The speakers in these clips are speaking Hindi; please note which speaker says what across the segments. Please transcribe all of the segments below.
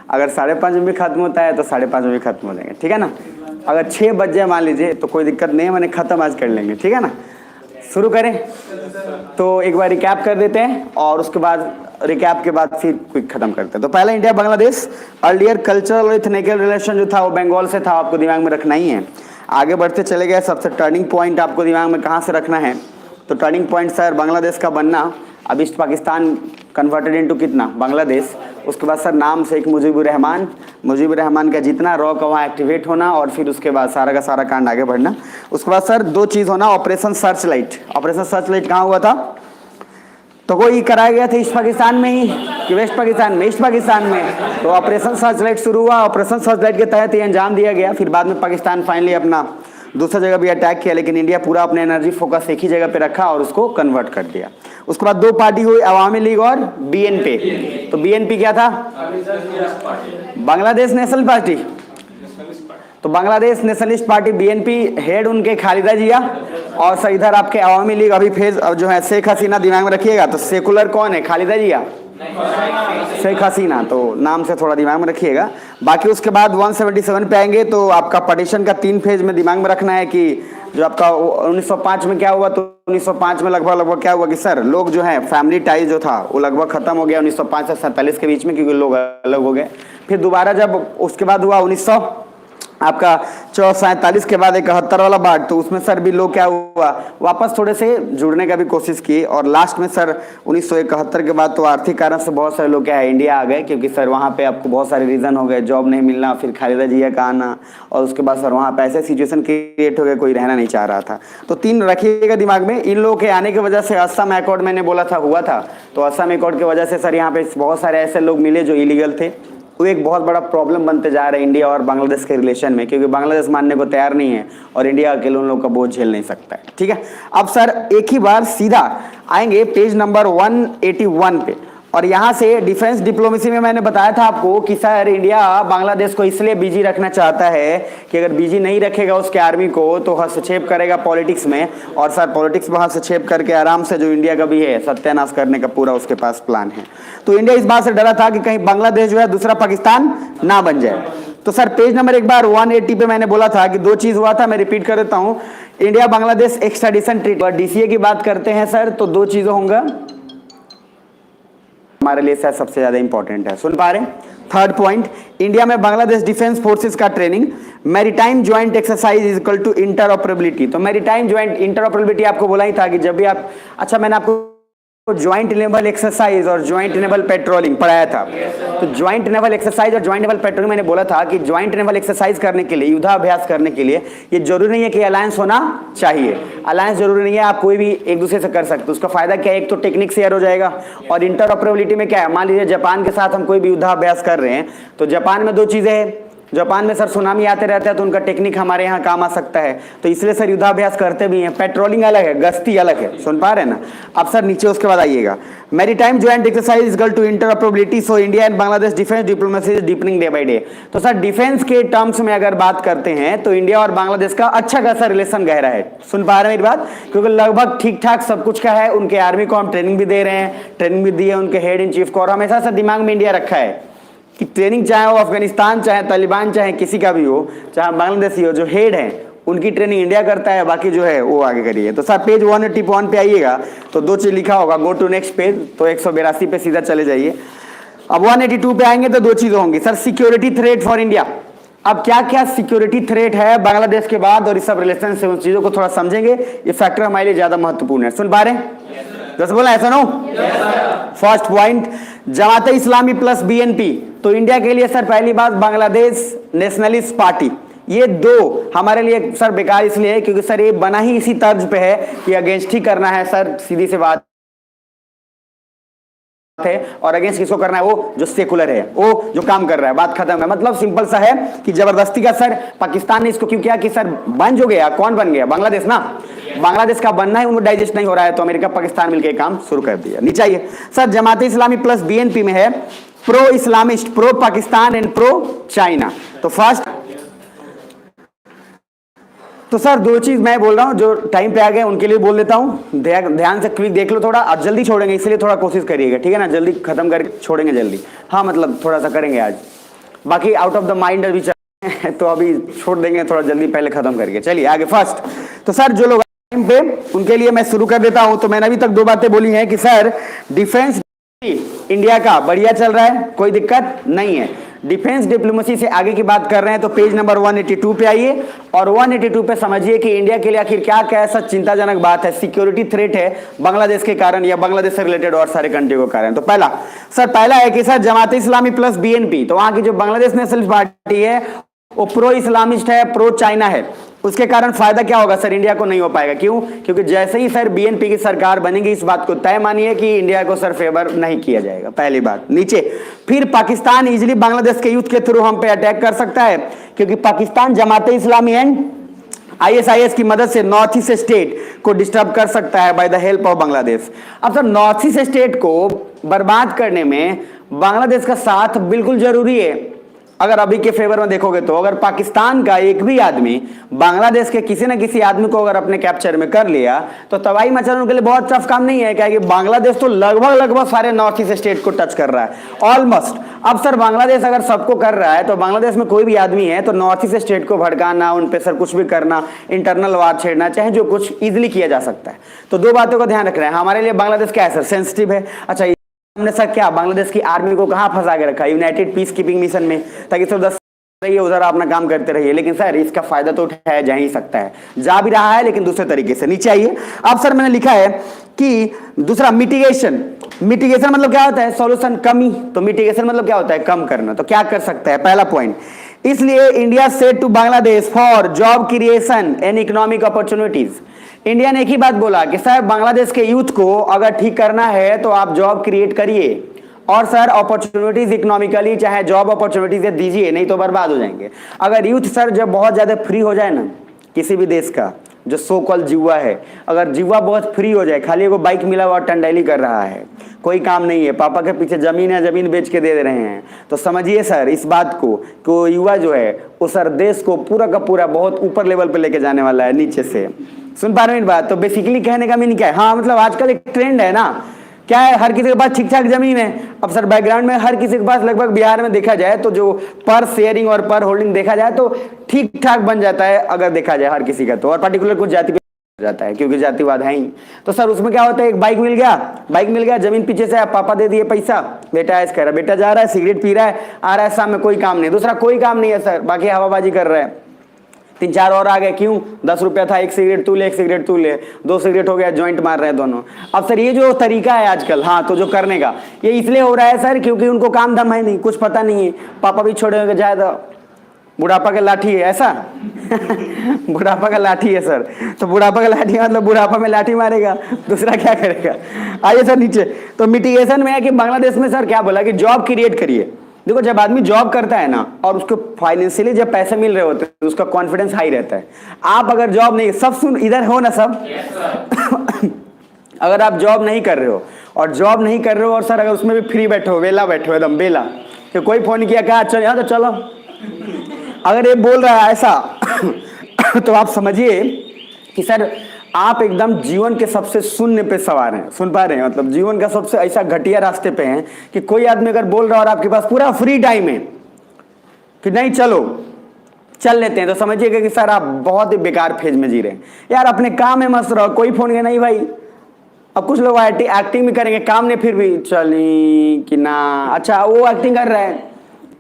Speaker 1: अगर 5:30 में भी खत्म होता है तो 5:30 में भी खत्म हो जाएंगे, ठीक है ना। अगर 6 बज जाए मान लीजिए तो कोई दिक्कत नहीं है, मैंने खत्म आज कर लेंगे, ठीक है ना। शुरू करें तो एक बार रिकैप कर देते हैं और उसके बाद रिकैप के बाद फिर क्विक खत्म करते हैं। तो पहला इंडिया बांग्लादेश, अर्लियर कल्चरल और इथनिकल रिलेशन जो था वो बंगाल से था, आपको दिमाग में रखना ही है। आगे बढ़ते चले गए, सबसे टर्निंग पॉइंट आपको दिमाग में कहाँ से रखना है, तो टर्निंग पॉइंट सर बांग्लादेश का बनना, अब ईस्ट पाकिस्तान कन्वर्टेड इनटू कितना बांग्लादेश। उसके बाद सर नाम से एक मुजीबुर रहमान का जितना रॉ का वहाँ एक्टिवेट होना और फिर उसके बाद सारा का सारा कांड आगे बढ़ना। उसके बाद सर 2 चीज़ होना, ऑपरेशन सर्च लाइट कहाँ हुआ था, तो कोई कराया गया था ईस्ट पाकिस्तान में ही कि वेस्ट पाकिस्तान में, ईस्ट पाकिस्तान में। तो ऑपरेशन सर्च लाइट शुरू हुआ, ऑपरेशन सर्च लाइट के तहत ये अंजाम दिया गया। फिर बाद में पाकिस्तान फाइनली अपना दूसरा जगह भी अटैक किया, लेकिन इंडिया पूरा अपने एनर्जी फोकस एक ही जगह पे रखा और उसको कन्वर्ट कर दिया। उसके बाद 2 पार्टी हुई, अवामी लीग और बीएनपी। तो बीएनपी क्या था, बांग्लादेश नेशनल पार्टी। तो Bangladesh nationalist party BNP, head उनके खालिदा जिया, और सर इधर आपके अवामी लीग अभी फेज जो है शेख हसीना, दिमाग में रखिएगा। तो सेकुलर कौन है, खालिदा जिया, शेख हसीना, तो नाम से थोड़ा दिमाग में रखिएगा। बाकी उसके बाद 177 पे आएंगे तो आपका पार्टीशन का 3 फेज में दिमाग में रखना है कि जो आपका 1905 में क्या हुआ, तो 1905 में लगभग क्या हुआ कि सर लोग जो है फैमिली टाई जो था वो लगभग खत्म हो गया 1905 से 47 के बीच में, क्योंकि लोग अलग हो गए। फिर दोबारा जब उसके बाद हुआ 1947 के बाद 71 वाला बाढ़, तो उसमें सर भी लोग क्या हुआ वापस थोड़े से जुड़ने का भी कोशिश किए। और लास्ट में सर 1971 के बाद तो आर्थिक कारण से बहुत सारे लोग क्या है इंडिया आ गए, क्योंकि सर वहाँ पे आपको बहुत सारे रीज़न हो गए, जॉब नहीं मिलना, फिर खालिदा जिया का आना, और उसके बाद सर वहाँ पे ऐसे सिचुएशन क्रिएट हो गया कोई रहना नहीं चाह रहा था। तो 3 रखिएगा दिमाग में। इन लोगों के आने की वजह से असम अकॉर्ड मैंने बोला था हुआ था, तो असम अकॉर्ड की वजह से सर यहाँ पे बहुत सारे ऐसे लोग मिले जो इलीगल थे। वो एक बहुत बड़ा प्रॉब्लम बनते जा रहा है इंडिया और बांग्लादेश के रिलेशन में, क्योंकि बांग्लादेश मानने को तैयार नहीं है और इंडिया अकेले उन लोगों का बोझ झेल नहीं सकता है, ठीक है। अब सर एक ही बार सीधा आएंगे पेज नंबर 181 पे, और यहाँ से डिफेंस डिप्लोमेसी में मैंने बताया था आपको कि सर इंडिया बांग्लादेश को इसलिए बिजी रखना चाहता है कि अगर बिजी नहीं रखेगा उसके आर्मी को तो हस्तक्षेप करेगा पॉलिटिक्स में, और सर पॉलिटिक्स में हस्तक्षेप करके आराम से जो इंडिया का भी है सत्यानाश करने का पूरा उसके पास प्लान है। तो इंडिया इस बात से डरा था कि कहीं बांग्लादेश जो है दूसरा पाकिस्तान ना बन जाए। तो सर पेज नंबर एक बार 180 पे मैंने बोला था कि 2 चीज हुआ था, मैं रिपीट कर देता हूँ। India Bangladesh extradition treaty, DCA की बात करते हैं सर तो 2 चीजें होंगे हमारे लिए सर सबसे ज्यादा इंपॉर्टेंट है, सुन पा रहे हैं। 3rd पॉइंट, इंडिया में बांग्लादेश डिफेंस फोर्सेस का training, maritime joint exercise is equal to interoperability. तो मैरीटाइम ज्वाइंट इंटरऑपरेबिलिटी आपको बोला ही था कि जब भी आप, अच्छा मैंने आपको ज्वाइंट नेवल एक्सरसाइज और ज्वाइंट नेवल पेट्रोलिंग पढ़ाया था। तो ज्वाइंट नेवल एक्सरसाइज और ज्वाइंट नेवल पेट्रोलिंग मैंने बोला था कि ज्वाइंट नेवल एक्सरसाइज करने के लिए, युद्धाभ्यास करने के लिए ये जरूरी नहीं है कि अलायंस होना चाहिए, अलायंस जरूरी नहीं है, आप कोई भी एक दूसरे से कर सकते हो। उसका फायदा क्या है, एक तो टेक्निक शेयर हो जाएगा, और इंटरऑपरेबिलिटी में क्या है, मान लीजिए जापान के साथ हम कोई भी युद्धाभ्यास कर रहे हैं तो जापान में 2 चीजें हैं, जापान में सर सुनामी आते रहता है तो उनका टेक्निक हमारे यहाँ काम आ सकता है, तो इसलिए सर युद्धाभ्यास करते भी हैं। पेट्रोलिंग अलग है, गश्ती अलग है, सुन पा रहे हैं ना। अब सर नीचे उसके बाद आइएगा, maritime joint exercise is equal to interoperability, so India and Bangladesh defence diplomacy is deepening day by day. तो सर डिफेंस के टर्म्स में अगर बात करते हैं तो इंडिया और बांग्लादेश का अच्छा खासा रिलेशन गहरा है, सुन पा रहे हैं मेरी बात, क्योंकि लगभग ठीक ठाक सब कुछ का है। उनके आर्मी को हम ट्रेनिंग भी दे रहे हैं, ट्रेनिंग भी दी है उनके हेड इन चीफ को, और हमेशा से दिमाग में इंडिया रखा है कि ट्रेनिंग चाहे वो अफगानिस्तान, चाहे तालिबान, चाहे किसी का भी हो, चाहे बांग्लादेशी हो, जो हेड है उनकी ट्रेनिंग इंडिया करता है, बाकी जो है वो आगे करिए। तो सर पेज 181 पे आइएगा तो 2 चीज लिखा होगा, गो टू नेक्स्ट पेज, तो 182 पे सीधा चले जाइए। अब 182 पे आएंगे तो 2 चीजें होंगी sir, security threat for India. अब क्या क्या सिक्योरिटी थ्रेट है बांग्लादेश के बाद और इस सब रिलेशन से उन चीजों को थोड़ा समझेंगे, ये फैक्टर हमारे लिए ज्यादा महत्वपूर्ण है, सुन पा रहे हैं, जैसे बोला ऐसा नो। फर्स्ट पॉइंट, जमाते इस्लामी प्लस बीएनपी। तो इंडिया के लिए सर पहली बात बांग्लादेश नेशनलिस्ट पार्टी, ये 2 हमारे लिए सर बेकार इसलिए है क्योंकि सर ये बना ही इसी तर्ज पे है कि अगेंस्ट ही करना है सर, सीधी सी बात है। और अगेंस्ट किसको करना है, वो जो सेकुलर है, वो जो काम कर रहा है, बात खत्म है। मतलब सिंपल सा है कि जबरदस्ती का सर पाकिस्तान ने इसको क्यों किया कि सर बन जो गया, कौन बन गया, बांग्लादेश ना, बांग्लादेश का बनना है, उनको डाइजेस्ट नहीं हो रहा है तो अमेरिका पाकिस्तान मिलकर काम शुरू कर दिया। नीचे आइए सर, जमाते इस्लामी प्लस बीएनपी में है pro Islamist, pro Pakistan and pro China. तो फर्स्ट, तो सर 2 चीज मैं बोल रहा हूं जो टाइम पे आ गए उनके लिए बोल देता हूं, ध्यान से क्विक देख लो थोड़ा, और जल्दी छोड़ेंगे इसलिए थोड़ा कोशिश करिएगा, ठीक है ना, जल्दी खत्म करके छोड़ेंगे जल्दी, हाँ मतलब थोड़ा सा करेंगे आज। बाकी आउट ऑफ द माइंड अभी चल तो अभी छोड़ देंगे थोड़ा जल्दी, पहले खत्म करके चलिए आगे। फर्स्ट तो सर जो लोग टाइम पे उनके लिए मैं शुरू कर देता हूं। तो मैंने अभी तक दो बातें बोली हैं कि सर डिफेंस इंडिया का बढ़िया चल रहा है, कोई दिक्कत नहीं है। डिफेंस डिप्लोमेसी से आगे की बात कर रहे हैं तो पेज नंबर 182 पे आइए और 182 पे समझिए कि इंडिया के लिए आखिर क्या क्या ऐसा चिंताजनक बात है, सिक्योरिटी थ्रेट है बांग्लादेश के कारण या बांग्लादेश से रिलेटेड और सारे कंट्री के कारण। तो पहला है कि sir Jamaat Islami plus BNP, तो वहां की जो बांग्लादेश नेशनलिस्ट पार्टी है वो प्रो इस्लामिस्ट है, प्रो चाइना है। उसके कारण फायदा क्या होगा सर, इंडिया को नहीं हो पाएगा। क्यों? क्योंकि जैसे ही सर बीएनपी की सरकार बनेगी इस बात को तय मानिए कि इंडिया को सर फेवर नहीं किया जाएगा, पहली बात। नीचे फिर पाकिस्तान इजीली बांग्लादेश के युद्ध के थ्रू हम पे अटैक कर सकता है, क्योंकि पाकिस्तान जमाते इस्लामी एंड आईएसआईएस की मदद से नॉर्थ ईस्ट स्टेट को डिस्टर्ब कर सकता है by the help of Bangladesh. अब सर नॉर्थ ईस्ट स्टेट को बर्बाद करने में बांग्लादेश का साथ बिल्कुल जरूरी है। अगर अभी के फेवर में देखोगे तो अगर पाकिस्तान का एक भी आदमी बांग्लादेश के किसी न किसी आदमी को अगर अपने कैप्चर में कर लिया तो तबाही मचाने के लिए बहुत टफ काम नहीं है, क्योंकि बांग्लादेश तो लगभग सारे नॉर्थ ईस्ट स्टेट को टच कर रहा है ऑलमोस्ट। अब सर बांग्लादेश अगर सबको कर रहा है तो बांग्लादेश में कोई भी आदमी है तो नॉर्थ ईस्ट स्टेट को भड़काना, उन पे सर कुछ भी करना, इंटरनल वार छेड़ना, चाहे जो कुछ इजिली किया जा सकता है। तो दो बातों का ध्यान रख रहे हैं। हमारे लिए बांग्लादेश क्या है सर, सेंसिटिव है। अच्छा हमने सर क्या बांग्लादेश की आर्मी को कहां फंसा के रखा, यूनाइटेड पीस कीपिंग मिशन में, ताकि सर 10 रहिए उधर अपना काम करते रहिए। लेकिन सर इसका फायदा तो उठाया जा ही सकता है, जा भी रहा है लेकिन दूसरे तरीके से। नीचे आइए। अब सर मैंने लिखा है कि दूसरा मिटिगेशन। मिटिगेशन मतलब क्या होता है, सॉल्यूशन, कमी। तो मिटिगेशन मतलब क्या होता है, कम करना। तो क्या कर सकता है, पहला पॉइंट, इसलिए India said to Bangladesh for job creation and economic opportunities. India ने एक ही बात बोला कि सर बांग्लादेश के यूथ को अगर ठीक करना है तो आप जॉब क्रिएट करिए और सर अपॉर्चुनिटीज इकोनॉमिकली चाहे जॉब अपॉर्चुनिटीज दीजिए, नहीं तो बर्बाद हो जाएंगे। अगर यूथ सर जब बहुत ज्यादा फ्री हो जाए ना किसी भी देश का, जो सो कॉल जीवा है, अगर जीवा बहुत फ्री हो जाए, खाली वो बाइक मिला हुआ टंडैली कर रहा है, कोई काम नहीं है, पापा के पीछे जमीन है, जमीन बेच के दे रहे हैं, तो समझिए सर इस बात को कि युवा जो है वो सर देश को पूरा का पूरा बहुत ऊपर लेवल पे लेके जाने वाला है नीचे से। सुन पा रहे हैं बात? तो बेसिकली कहने का मीनिंग क्या है, हाँ मतलब आजकल एक ट्रेंड है ना, क्या है, हर किसी के पास ठीक ठाक जमीन है। अब सर बैकग्राउंड में हर किसी के पास लगभग बिहार में देखा जाए तो जो पर शेयरिंग और पर होल्डिंग देखा जाए तो ठीक ठाक बन जाता है अगर देखा जाए हर किसी का तो, और पर्टिकुलर कुछ जाति पे जाता है क्योंकि जातिवाद है ही। तो सर उसमें क्या होता है, एक बाइक मिल गया, जमीन पीछे से पापा दे दिए पैसा, बेटा ऐसा कह रहा है, बेटा जा रहा है सिगरेट पी रहा है, आ रहा है शाम में, कोई काम नहीं, दूसरा कोई काम नहीं है सर, बाकी हवाबाजी कर रहा है। 3-4 और आ गए, क्यों, 10 रुपया था, एक सिगरेट तू ले, एक सिगरेट तू ले, 2 सिगरेट हो गया, जॉइंट मार रहे हैं दोनों। अब सर ये जो तरीका है आजकल, हाँ तो जो करने का, ये इसलिए हो रहा है सर क्योंकि उनको काम धाम है नहीं, कुछ पता नहीं है, पापा भी छोड़े हुए जाए तो बुढ़ापा का लाठी है ऐसा बुढ़ापा का लाठी है सर, तो बुढ़ापा का लाठी मतलब बुढ़ापा में लाठी मारेगा, दूसरा क्या करेगा। आइए सर नीचे। तो मिटिगेशन में है कि बांग्लादेश में सर क्या बोला कि जॉब क्रिएट करिए। देखो जब आदमी जॉब करता है ना और उसको फाइनेंशियली जब पैसे मिल रहे होते हैं तो उसका कॉन्फिडेंस हाई रहता है। आप अगर जॉब नहीं, सब सुन इधर हो ना सब अगर आप जॉब नहीं कर रहे हो और सर अगर उसमें भी फ्री बैठे हो, वेला बैठे हो, एकदम बेला, कि कोई फोन किया कहा चल यहाँ तो चलो, अगर ये बोल रहा है ऐसा तो आप समझिए कि सर आप एकदम जीवन के सबसे शून्य पे सवार हैं। सुन पा रहे हैं, मतलब जीवन का सबसे ऐसा घटिया रास्ते पे हैं कि कोई आदमी अगर बोल रहा है और आपके पास पूरा फ्री टाइम है कि नहीं चलो चल लेते हैं, तो समझिएगा कि सर आप बहुत ही बेकार फेज में जी रहे हैं। यार अपने काम में मस्त रहो, कोई फोन किया नहीं भाई। अब कुछ लोग एक्टिंग भी करेंगे, काम ने फिर भी चली कि ना, अच्छा वो एक्टिंग कर रहा है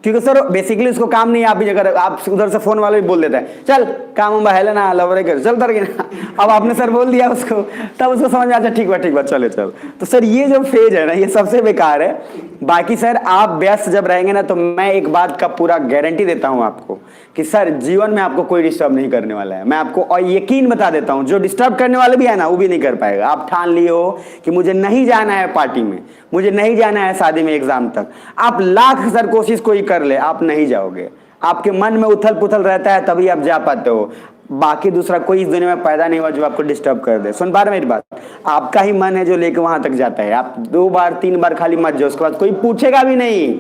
Speaker 1: क्योंकि सर बेसिकली उसको काम नहीं है। आप भी अगर आप उधर से फोन वाले भी बोल देता है चल काम है ना लवरे कर चल तर ना, अब आपने सर बोल दिया उसको, तब उसको समझ में आता ठीक बात चले चल। तो सर ये जो फेज है ना ये सबसे बेकार है। बाकी सर आप व्यस्त जब रहेंगे ना तो मैं एक बात का पूरा गारंटी देता हूं आपको कि सर जीवन में आपको कोई डिस्टर्ब नहीं करने वाला है। मैं आपको और यकीन बता देता हूं, जो डिस्टर्ब करने वाले भी है ना वो भी नहीं कर पाएगा। आप ठान लिए हो कि मुझे नहीं जाना है पार्टी में, मुझे नहीं जाना है शादी में, एग्जाम तक, आप लाख सर कोशिश कोई कर ले आप नहीं जाओगे। आपके मन में उथल पुथल रहता है तभी आप जा पाते हो, बाकी दूसरा कोई इस दुनिया में पैदा नहीं हुआ जो आपको डिस्टर्ब कर दे। सुन पा रहे मेरी बात? आपका ही मन है जो लेके वहां तक जाता है। आप 2 बार 3 बार खाली मत जाओ, उसके बाद कोई पूछेगा भी नहीं,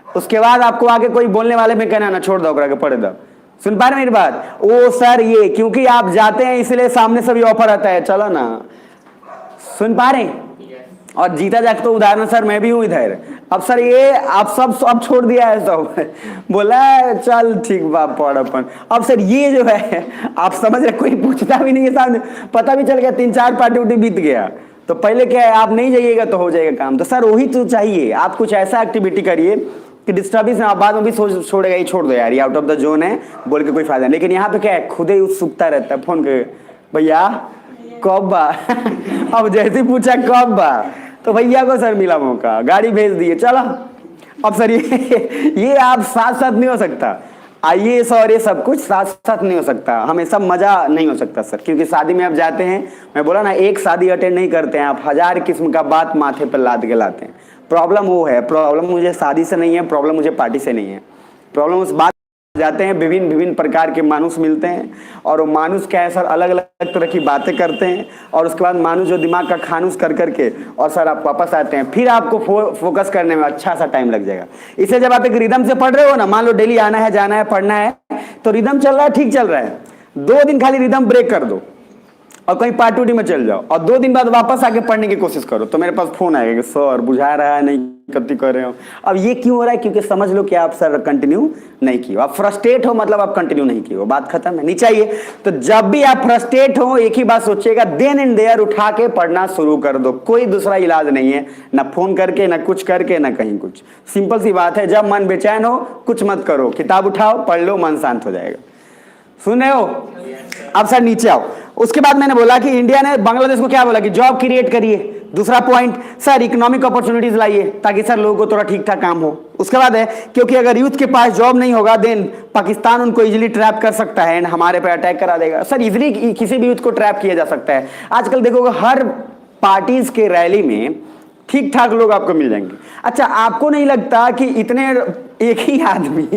Speaker 1: उसके बाद आपको आगे कोई बोलने वाले में कहना ना छोड़ दो के पढ़े दो। सुन पा रहे मेरी बात? ओ सर ये क्योंकि आप जाते हैं इसलिए सामने से भी ऑफर आता है चलो ना। सुन पा रहे? और जीता जागता तो उदाहरण सर मैं भी हूं इधर। अब सर ये आप सब छोड़ दिया है सब बोला है चल ठीक बात पढ़ अपन। अब सर ये जो है आप समझ रहे, कोई पूछता भी नहीं है सामने, पता भी चल गया 3-4 पार्टी उटी बीत गया। तो पहले क्या है, आप नहीं जाइएगा तो हो जाएगा काम। तो सर वही तो चाहिए, आप कुछ ऐसा एक्टिविटी करिए कि डिस्टर्बेंस आप बाद में भी छोड़ेगा, ही छोड़ दो यार, ये आउट ऑफ द जोन है बोल के कोई फायदा नहीं। लेकिन यहाँ पे क्या है, खुद ही उत्सुकता रहता है, फोन के भैया कब बा अब जैसे पूछा कब बा तो भैया को सर मिला मौका, गाड़ी भेज दिए चलो। अब सर ये आप साथ साथ नहीं हो सकता, आईएएस और ये सब कुछ साथ साथ नहीं हो सकता, हमेशा मजा नहीं हो सकता सर। क्योंकि शादी में आप जाते हैं, मैं बोला ना एक शादी अटेंड नहीं करते हैं आप, 1000 किस्म का बात माथे पर लाद के लाते हैं। प्रॉब्लम वो है, प्रॉब्लम मुझे शादी से नहीं है, प्रॉब्लम मुझे पार्टी से नहीं है, प्रॉब्लम उस बात जाते हैं। विभिन्न प्रकार के मानुष मिलते हैं और वो मानुष क्या है सर, अलग अलग तरह की बातें करते हैं और उसके बाद मानुष जो दिमाग का खानुस कर करके और सर आप वापस आते हैं, फिर आपको फोकस करने में अच्छा सा टाइम लग जाएगा। इसे जब आप एक रिदम से पढ़ रहे हो ना, मान लो डेली आना है जाना है पढ़ना है, तो रिदम चल रहा है ठीक चल रहा है, 2 दिन खाली रिदम ब्रेक कर दो और कहीं पार्टी में चल जाओ और 2 दिन बाद वापस आके पढ़ने की कोशिश करो, तो मेरे पास फोन आएगा कि सर बुझा रहा है नहीं कति कर रहे हो। अब ये क्यों हो रहा है, क्योंकि समझ लो कि आप सर कंटिन्यू नहीं किए, आप फ्रस्ट्रेट हो मतलब आप कंटिन्यू नहीं किए हो, बात खत्म है, नहीं चाहिए। तो जब भी आप फ्रस्ट्रेट हो एक ही बात सोचिएगा, देन एंड देयर उठा के पढ़ना शुरू कर दो, कोई दूसरा इलाज नहीं है, ना फोन करके ना कुछ करके ना कहीं कुछ, सिंपल सी बात है। जब मन बेचैन हो कुछ मत करो, किताब उठाओ पढ़ लो, मन शांत हो जाएगा। सुन रहे हो? अब सर नीचे आओ। उसके बाद मैंने बोला कि इंडिया ने बांग्लादेश को क्या बोला कि जॉब क्रिएट करिए। दूसरा पॉइंट सर इकोनॉमिक अपॉर्चुनिटीज लाइए ताकि सर लोगों को थोड़ा ठीक ठाक काम हो। उसके बाद है क्योंकि अगर यूथ के पास जॉब नहीं होगा देन पाकिस्तान उनको इजीली ट्रैप कर सकता है एंड हमारे पे अटैक करा देगा। सर इजीली किसी भी यूथ को ट्रैप किया जा सकता है। आजकल देखोगे हर पार्टीज के रैली में ठीक ठाक लोग आपको मिल जाएंगे। अच्छा आपको नहीं लगता कि इतने एक ही आदमी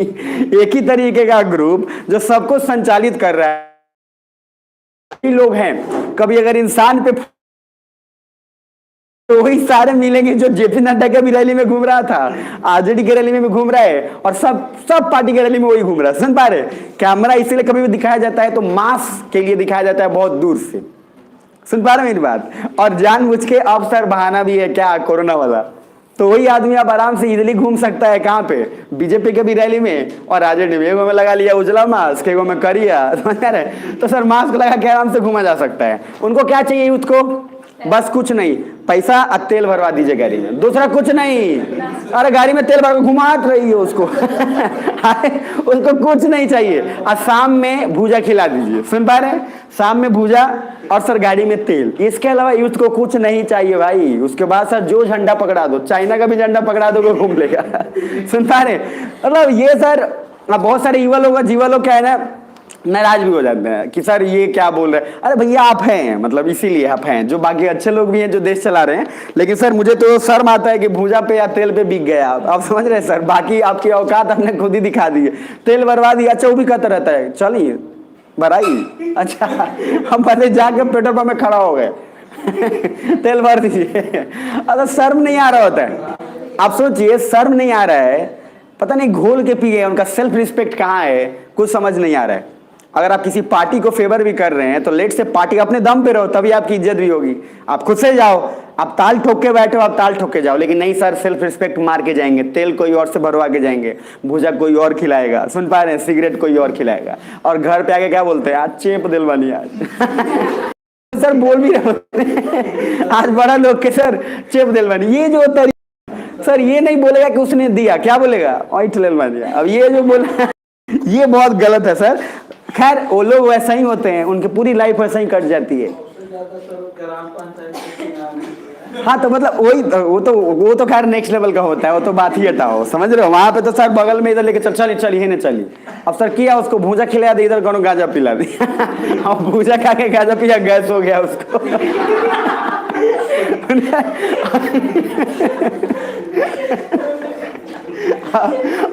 Speaker 1: एक ही तरीके का ग्रुप जो सबको संचालित कर रहा है लोग हैं, कभी अगर इंसान पे तो वही सारे मिलेंगे जो जेपी नड्डा के भी रैली में घूम रहा था, आरजेडी के रैली में भी घूम रहा है और सब पार्टी के रैली में वही घूम रहा है। सुन पा रहे? कैमरा इसीलिए कभी भी दिखाया जाता है तो मास के लिए दिखाया जाता है बहुत दूर से। सुन पा रहे मेरी बात? और जानबूझ के अवसर बहाना भी है क्या, कोरोना वाला। तो वही आदमी आप आराम से इजीली घूम सकता है कहाँ पे, बीजेपी के भी रैली में और आरजेडी में। एगो में लगा लिया उजला मास्क, एगो में करिया, समझ रहे? तो सर मास्क लगा के आराम से घूमा जा सकता है। उनको क्या चाहिए यूथ को? बस कुछ नहीं, पैसा और तेल भरवा दीजिए गाड़ी में, दूसरा कुछ नहीं। अरे गाड़ी में तेल भर के घुमात रही है उसको उसको कुछ नहीं चाहिए। और शाम में भूजा खिला दीजिए। सुन पा रहे हैं? शाम में भूजा और सर गाड़ी में तेल, इसके अलावा यूथ को कुछ नहीं चाहिए भाई। उसके बाद सर जो झंडा पकड़ा दो, चाइना का भी झंडा पकड़ा दो वो घूम लेगा सुन पा रहे? मतलब ये सर बहुत सारे युवा लोग क्या है ना, नाराज भी हो जाते हैं कि सर ये क्या बोल रहे हैं। अरे भैया आप हैं, मतलब इसीलिए आप हैं, जो बाकी अच्छे लोग भी हैं जो देश चला रहे हैं। लेकिन सर मुझे तो शर्म आता है कि भूजा पे या तेल पे बिक गया आप समझ रहे हैं सर? बाकी आपकी औकात हमने खुद ही दिखा दी है, तेल भरवा दिया। अच्छा वो भी कहता रहता है चलिए भराई, अच्छा हम पहले जाके पेट्रोल पंप में खड़ा हो गए तेल भर दीजिए। अगर शर्म नहीं आ रहा होता है, आप सोचिए शर्म नहीं आ रहा है, पता नहीं घोल के पी गए, उनका सेल्फ रिस्पेक्ट कहाँ है कुछ समझ नहीं आ रहा है। अगर आप किसी पार्टी को फेवर भी कर रहे हैं तो लेट से पार्टी अपने दम पे रहो, तभी आपकी इज्जत भी होगी। आप खुद से जाओ, आप ताल ठोक के बैठो, आप ताल ठोक के जाओ, लेकिन नहीं सर सेल्फ रिस्पेक्ट मार के जाएंगे, तेल कोई और से भरवा के जाएंगे, भूजा कोई और खिलाएगा, सुन पा रहे हैं, सिगरेट कोई और खिलाएगा, और घर पे आके क्या बोलते हैं, आज चेप दिल बनी आज सर बोल भी रहे आज बड़ा लोग के सर चेप दिल बनी, ये जो तरीका सर ये नहीं बोलेगा कि उसने दिया, क्या बोलेगा ऑइट दिल बन दिया। अब ये जो बोला ये बहुत गलत है सर। खैर वो लोग वैसा ही होते हैं, उनकी पूरी लाइफ वैसा ही कट जाती है। हाँ तो मतलब वही वो तो खैर नेक्स्ट लेवल का होता है, वो तो बात ही हटाओ, समझ रहे हो? वहां पे तो सर बगल में इधर लेके चली है चली। अब सर किया उसको भूजा खिला दी, इधर कौन गांजा पिला दी अब भूजा खा के गांजा पिया, गैस हो गया उसको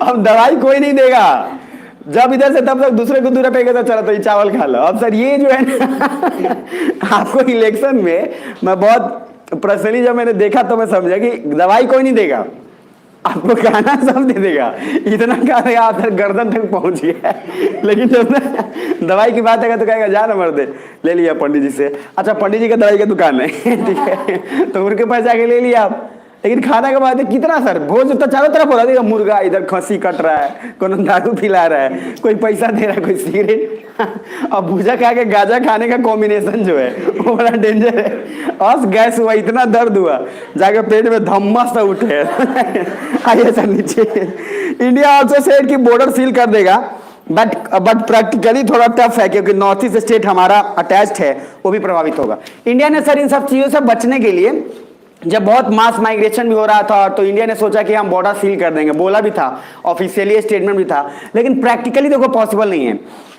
Speaker 1: अब दवाई कोई नहीं देगा, जब इधर से तब तक दूसरे को दूर फेंके तो चलो तो ये चावल खा लो। अब सर ये जो है ना आपको इलेक्शन में मैं बहुत पर्सनली जब मैंने देखा तो मैं समझा कि दवाई कोई नहीं देगा, आपको खाना सब दे देगा, इतना खा देगा आप गर्दन तक पहुंच गया। लेकिन जब ना दवाई की बात है तो कहेगा जा ना मर्दे, ले लिया पंडित जी से। अच्छा पंडित जी का दवाई की दुकान है ठीक है, तो उनके पास जाके ले लिया आप, लेकिन खाने के बाद कितना सर भोज तो चारों तरफ हो रहा है, मुर्गा इधर खसी कट रहा है, कोई दारू पिला रहा है, कोई पैसा दे रहा है, कोई सिगरेट। अब भूजा खा के गाजा खाने का कॉम्बिनेशन जो है वो बड़ा डेंजर है। और गैस हुआ, इतना दर्द हुआ, जाके पेट में धम्मा सा उठे। आइए सर नीचे। इंडिया ऑल्सो सेड कि बॉर्डर सील कर देगा, बट प्रैक्टिकली थोड़ा टफ है क्योंकि नॉर्थ ईस्ट स्टेट हमारा अटैच्ड है, वो भी प्रभावित होगा। इंडिया ने सर इन सब चीजों से बचने के लिए, जब बहुत मास माइग्रेशन भी हो रहा था तो इंडिया ने सोचा कि हम बॉर्डर सील कर देंगे, बोला भी था, ऑफिशियली स्टेटमेंट भी था, लेकिन प्रैक्टिकली देखो पॉसिबल नहीं है।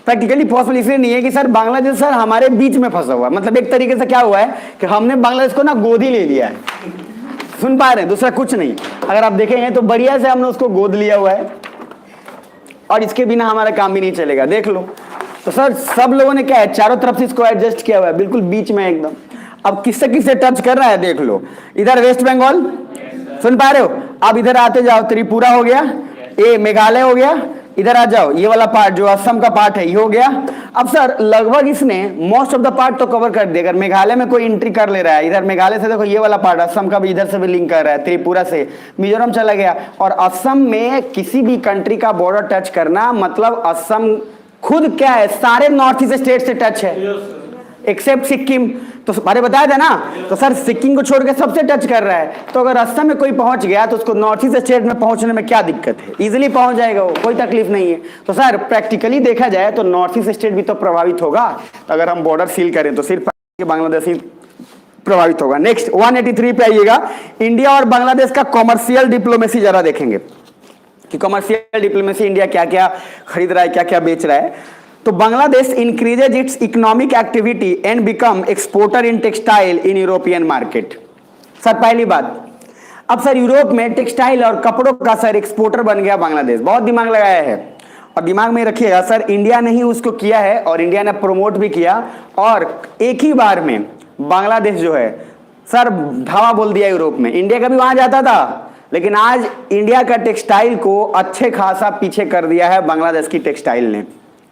Speaker 1: प्रैक्टिकली पॉसिबल इसलिए नहीं है कि सर बांग्लादेश सर हमारे बीच में फंसा हुआ है। मतलब एक तरीके से क्या हुआ है कि हमने बांग्लादेश को ना गोद ही ले लिया है। सुन पा रहे हैं, दूसरा कुछ नहीं। अगर आप देखेंगे तो बढ़िया से हमने उसको गोद लिया हुआ है और इसके बिना हमारा काम भी नहीं चलेगा। देख लो तो सर सब लोगों ने क्या है, चारों तरफ से इसको एडजस्ट किया हुआ है, बिल्कुल बीच में एकदम। अब किससे किससे टच कर रहा है देख लो। इधर वेस्ट बंगाल, सुन पा रहे हो, अब इधर आते जाओ, त्रिपुरा हो गया, ये मेघालय हो गया, इधर आ जाओ, ये वाला पार्ट जो असम का पार्ट है ये हो गया। अब सर लगभग इसने मोस्ट ऑफ द पार्ट तो कवर कर दिया। अगर मेघालय में कोई एंट्री कर ले रहा है, इधर मेघालय से देखो ये वाला पार्ट, असम का भी इधर से भी लिंक कर रहा है, त्रिपुरा से मिजोरम चला गया। और असम में किसी भी कंट्री का बॉर्डर टच करना मतलब असम खुद क्या है, सारे नॉर्थ ईस्ट स्टेट से टच है एक्सेप्ट सिक्किम। तो अरे बताया था ना, तो सर सिक्किम को छोड़ के सबसे टच कर रहा है। तो अगर असम में कोई पहुंच गया तो उसको नॉर्थ ईस्ट स्टेट में पहुंचने में क्या दिक्कत है, इजीली पहुंच जाएगा वो, कोई तकलीफ नहीं है। तो सर प्रैक्टिकली देखा जाए तो नॉर्थ ईस्ट स्टेट भी तो प्रभावित होगा। तो अगर हम बॉर्डर सील करें तो सिर्फ बांग्लादेश ही प्रभावित होगा। नेक्स्ट 183 पे आइएगा। इंडिया और बांग्लादेश का कॉमर्शियल डिप्लोमेसी जरा देखेंगे कि कॉमर्शियल डिप्लोमेसी इंडिया क्या क्या खरीद रहा है, क्या क्या बेच रहा है। तो Bangladesh increases it's economic activity and become exporter in textile in European market. Sir पहली बात, अब सर यूरोप में टेक्सटाइल और कपड़ों का सर एक्सपोर्टर बन गया बांग्लादेश। बहुत दिमाग लगाया है और दिमाग में रखिएगा सर, इंडिया ने ही उसको किया है और इंडिया ने प्रमोट भी किया। और एक ही बार में बांग्लादेश जो है सर धावा बोल दिया यूरोप में। इंडिया कभी वहां जाता था, लेकिन आज इंडिया का टेक्सटाइल को अच्छे खासा पीछे कर दिया है बांग्लादेश की टेक्सटाइल ने।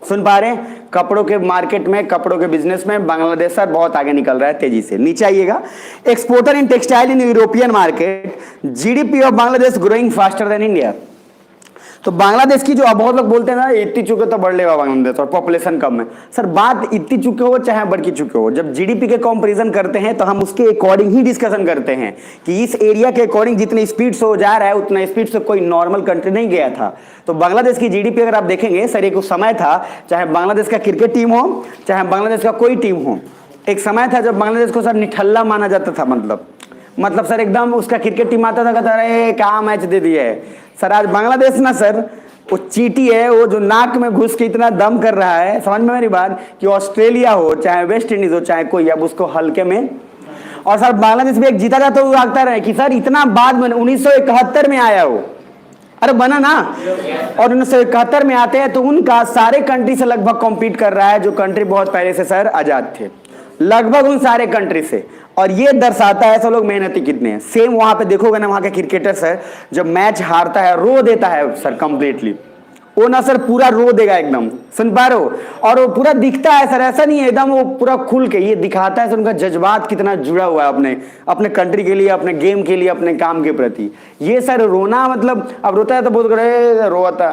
Speaker 1: सुन पा रहे हैं, कपड़ों के मार्केट में, कपड़ों के बिजनेस में बांग्लादेश सर बहुत आगे निकल रहा है तेजी से। नीचे आइएगा, exporter in textile in European market, GDP of Bangladesh growing faster than India. तो बांग्लादेश की जो अब बहुत लोग बोलते हैं ना इतनी चुके तो बढ़ लेगा बांग्लादेश और पॉपुलेशन कम है। सर बात इतनी चुके हो चाहे बढ़ की चुके हो, जब जीडीपी के कंपैरिजन करते हैं तो हम उसके अकॉर्डिंग ही डिस्कशन करते हैं कि इस एरिया के अकॉर्डिंग जितनी स्पीड से हो जा रहा है उतना स्पीड से कोई नॉर्मल कंट्री नहीं गया था। तो बांग्लादेश की जीडीपी अगर आप देखेंगे सर, एक समय था, चाहे बांग्लादेश का क्रिकेट टीम हो चाहे बांग्लादेश का कोई टीम हो, एक समय था जब बांग्लादेश को सर निठल्ला माना जाता था। मतलब सर एकदम उसका क्रिकेट टीम आता था, कहता अरे क्या मैच दे दिया है। सर आज बांग्लादेश ना सर वो चीटी है, वो जो नाक में घुस के इतना दम कर रहा है, समझ में मेरी बात, कि ऑस्ट्रेलिया हो चाहे वेस्ट इंडीज हो चाहे कोई, अब उसको हल्के में। और सर बांग्लादेश भी एक जीता जाता हुआ आगता रहे कि सर इतना बाद में 1971 में आया हो, अरे बना ना, और 1971 में आते हैं तो उनका सारे कंट्री से लगभग कॉम्पीट कर रहा है जो कंट्री बहुत पहले से सर आजाद थे, लगभग उन सारे कंट्री से। और ये दर्शाता है सब लोग मेहनती कितने हैं। सेम वहां पे देखोगे ना, वहां के क्रिकेटर सर जब मैच हारता है रो देता है सर कंप्लीटली, वो ना सर पूरा रो देगा एकदम, सुन पा रहे हो, और वो पूरा दिखता है सर, ऐसा नहीं है एकदम, वो पूरा खुल के ये दिखाता है सर उनका जज्बात कितना जुड़ा हुआ है अपने कंट्री के लिए, अपने गेम के लिए, अपने काम के प्रति। ये सर रोना मतलब, अब रोता है तो बहुत रोता,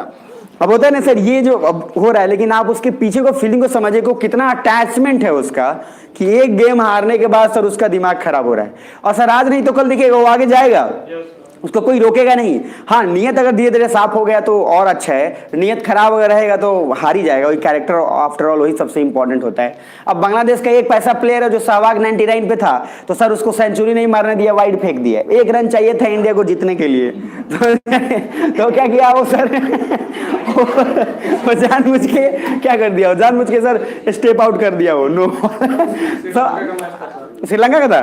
Speaker 1: अब होता है ना सर ये जो अब हो रहा है, लेकिन आप उसके पीछे को फीलिंग को समझिए को कितना अटैचमेंट है उसका, कि एक गेम हारने के बाद सर उसका दिमाग खराब हो रहा है। और सर आज नहीं तो कल देखिएगा वो आगे जाएगा, उसको कोई रोकेगा नहीं। हाँ नियत अगर धीरे धीरे साफ हो गया तो और अच्छा है, नियत खराब अगर रहेगा तो हार ही जाएगा। वही कैरेक्टर आफ्टर ऑल वही सबसे इंपॉर्टेंट होता है। अब बांग्लादेश का एक पैसा प्लेयर है जो सहवाग 99 पे था, तो सर उसको सेंचुरी नहीं मारने दिया, वाइड फेंक दिया, 1 रन चाहिए था इंडिया को जीतने के लिए। तो क्या किया वो सर वो जानबूझ के क्या कर दिया, जानबूझ के सर स्टेप आउट कर दिया वो, नो। श्रीलंका का था,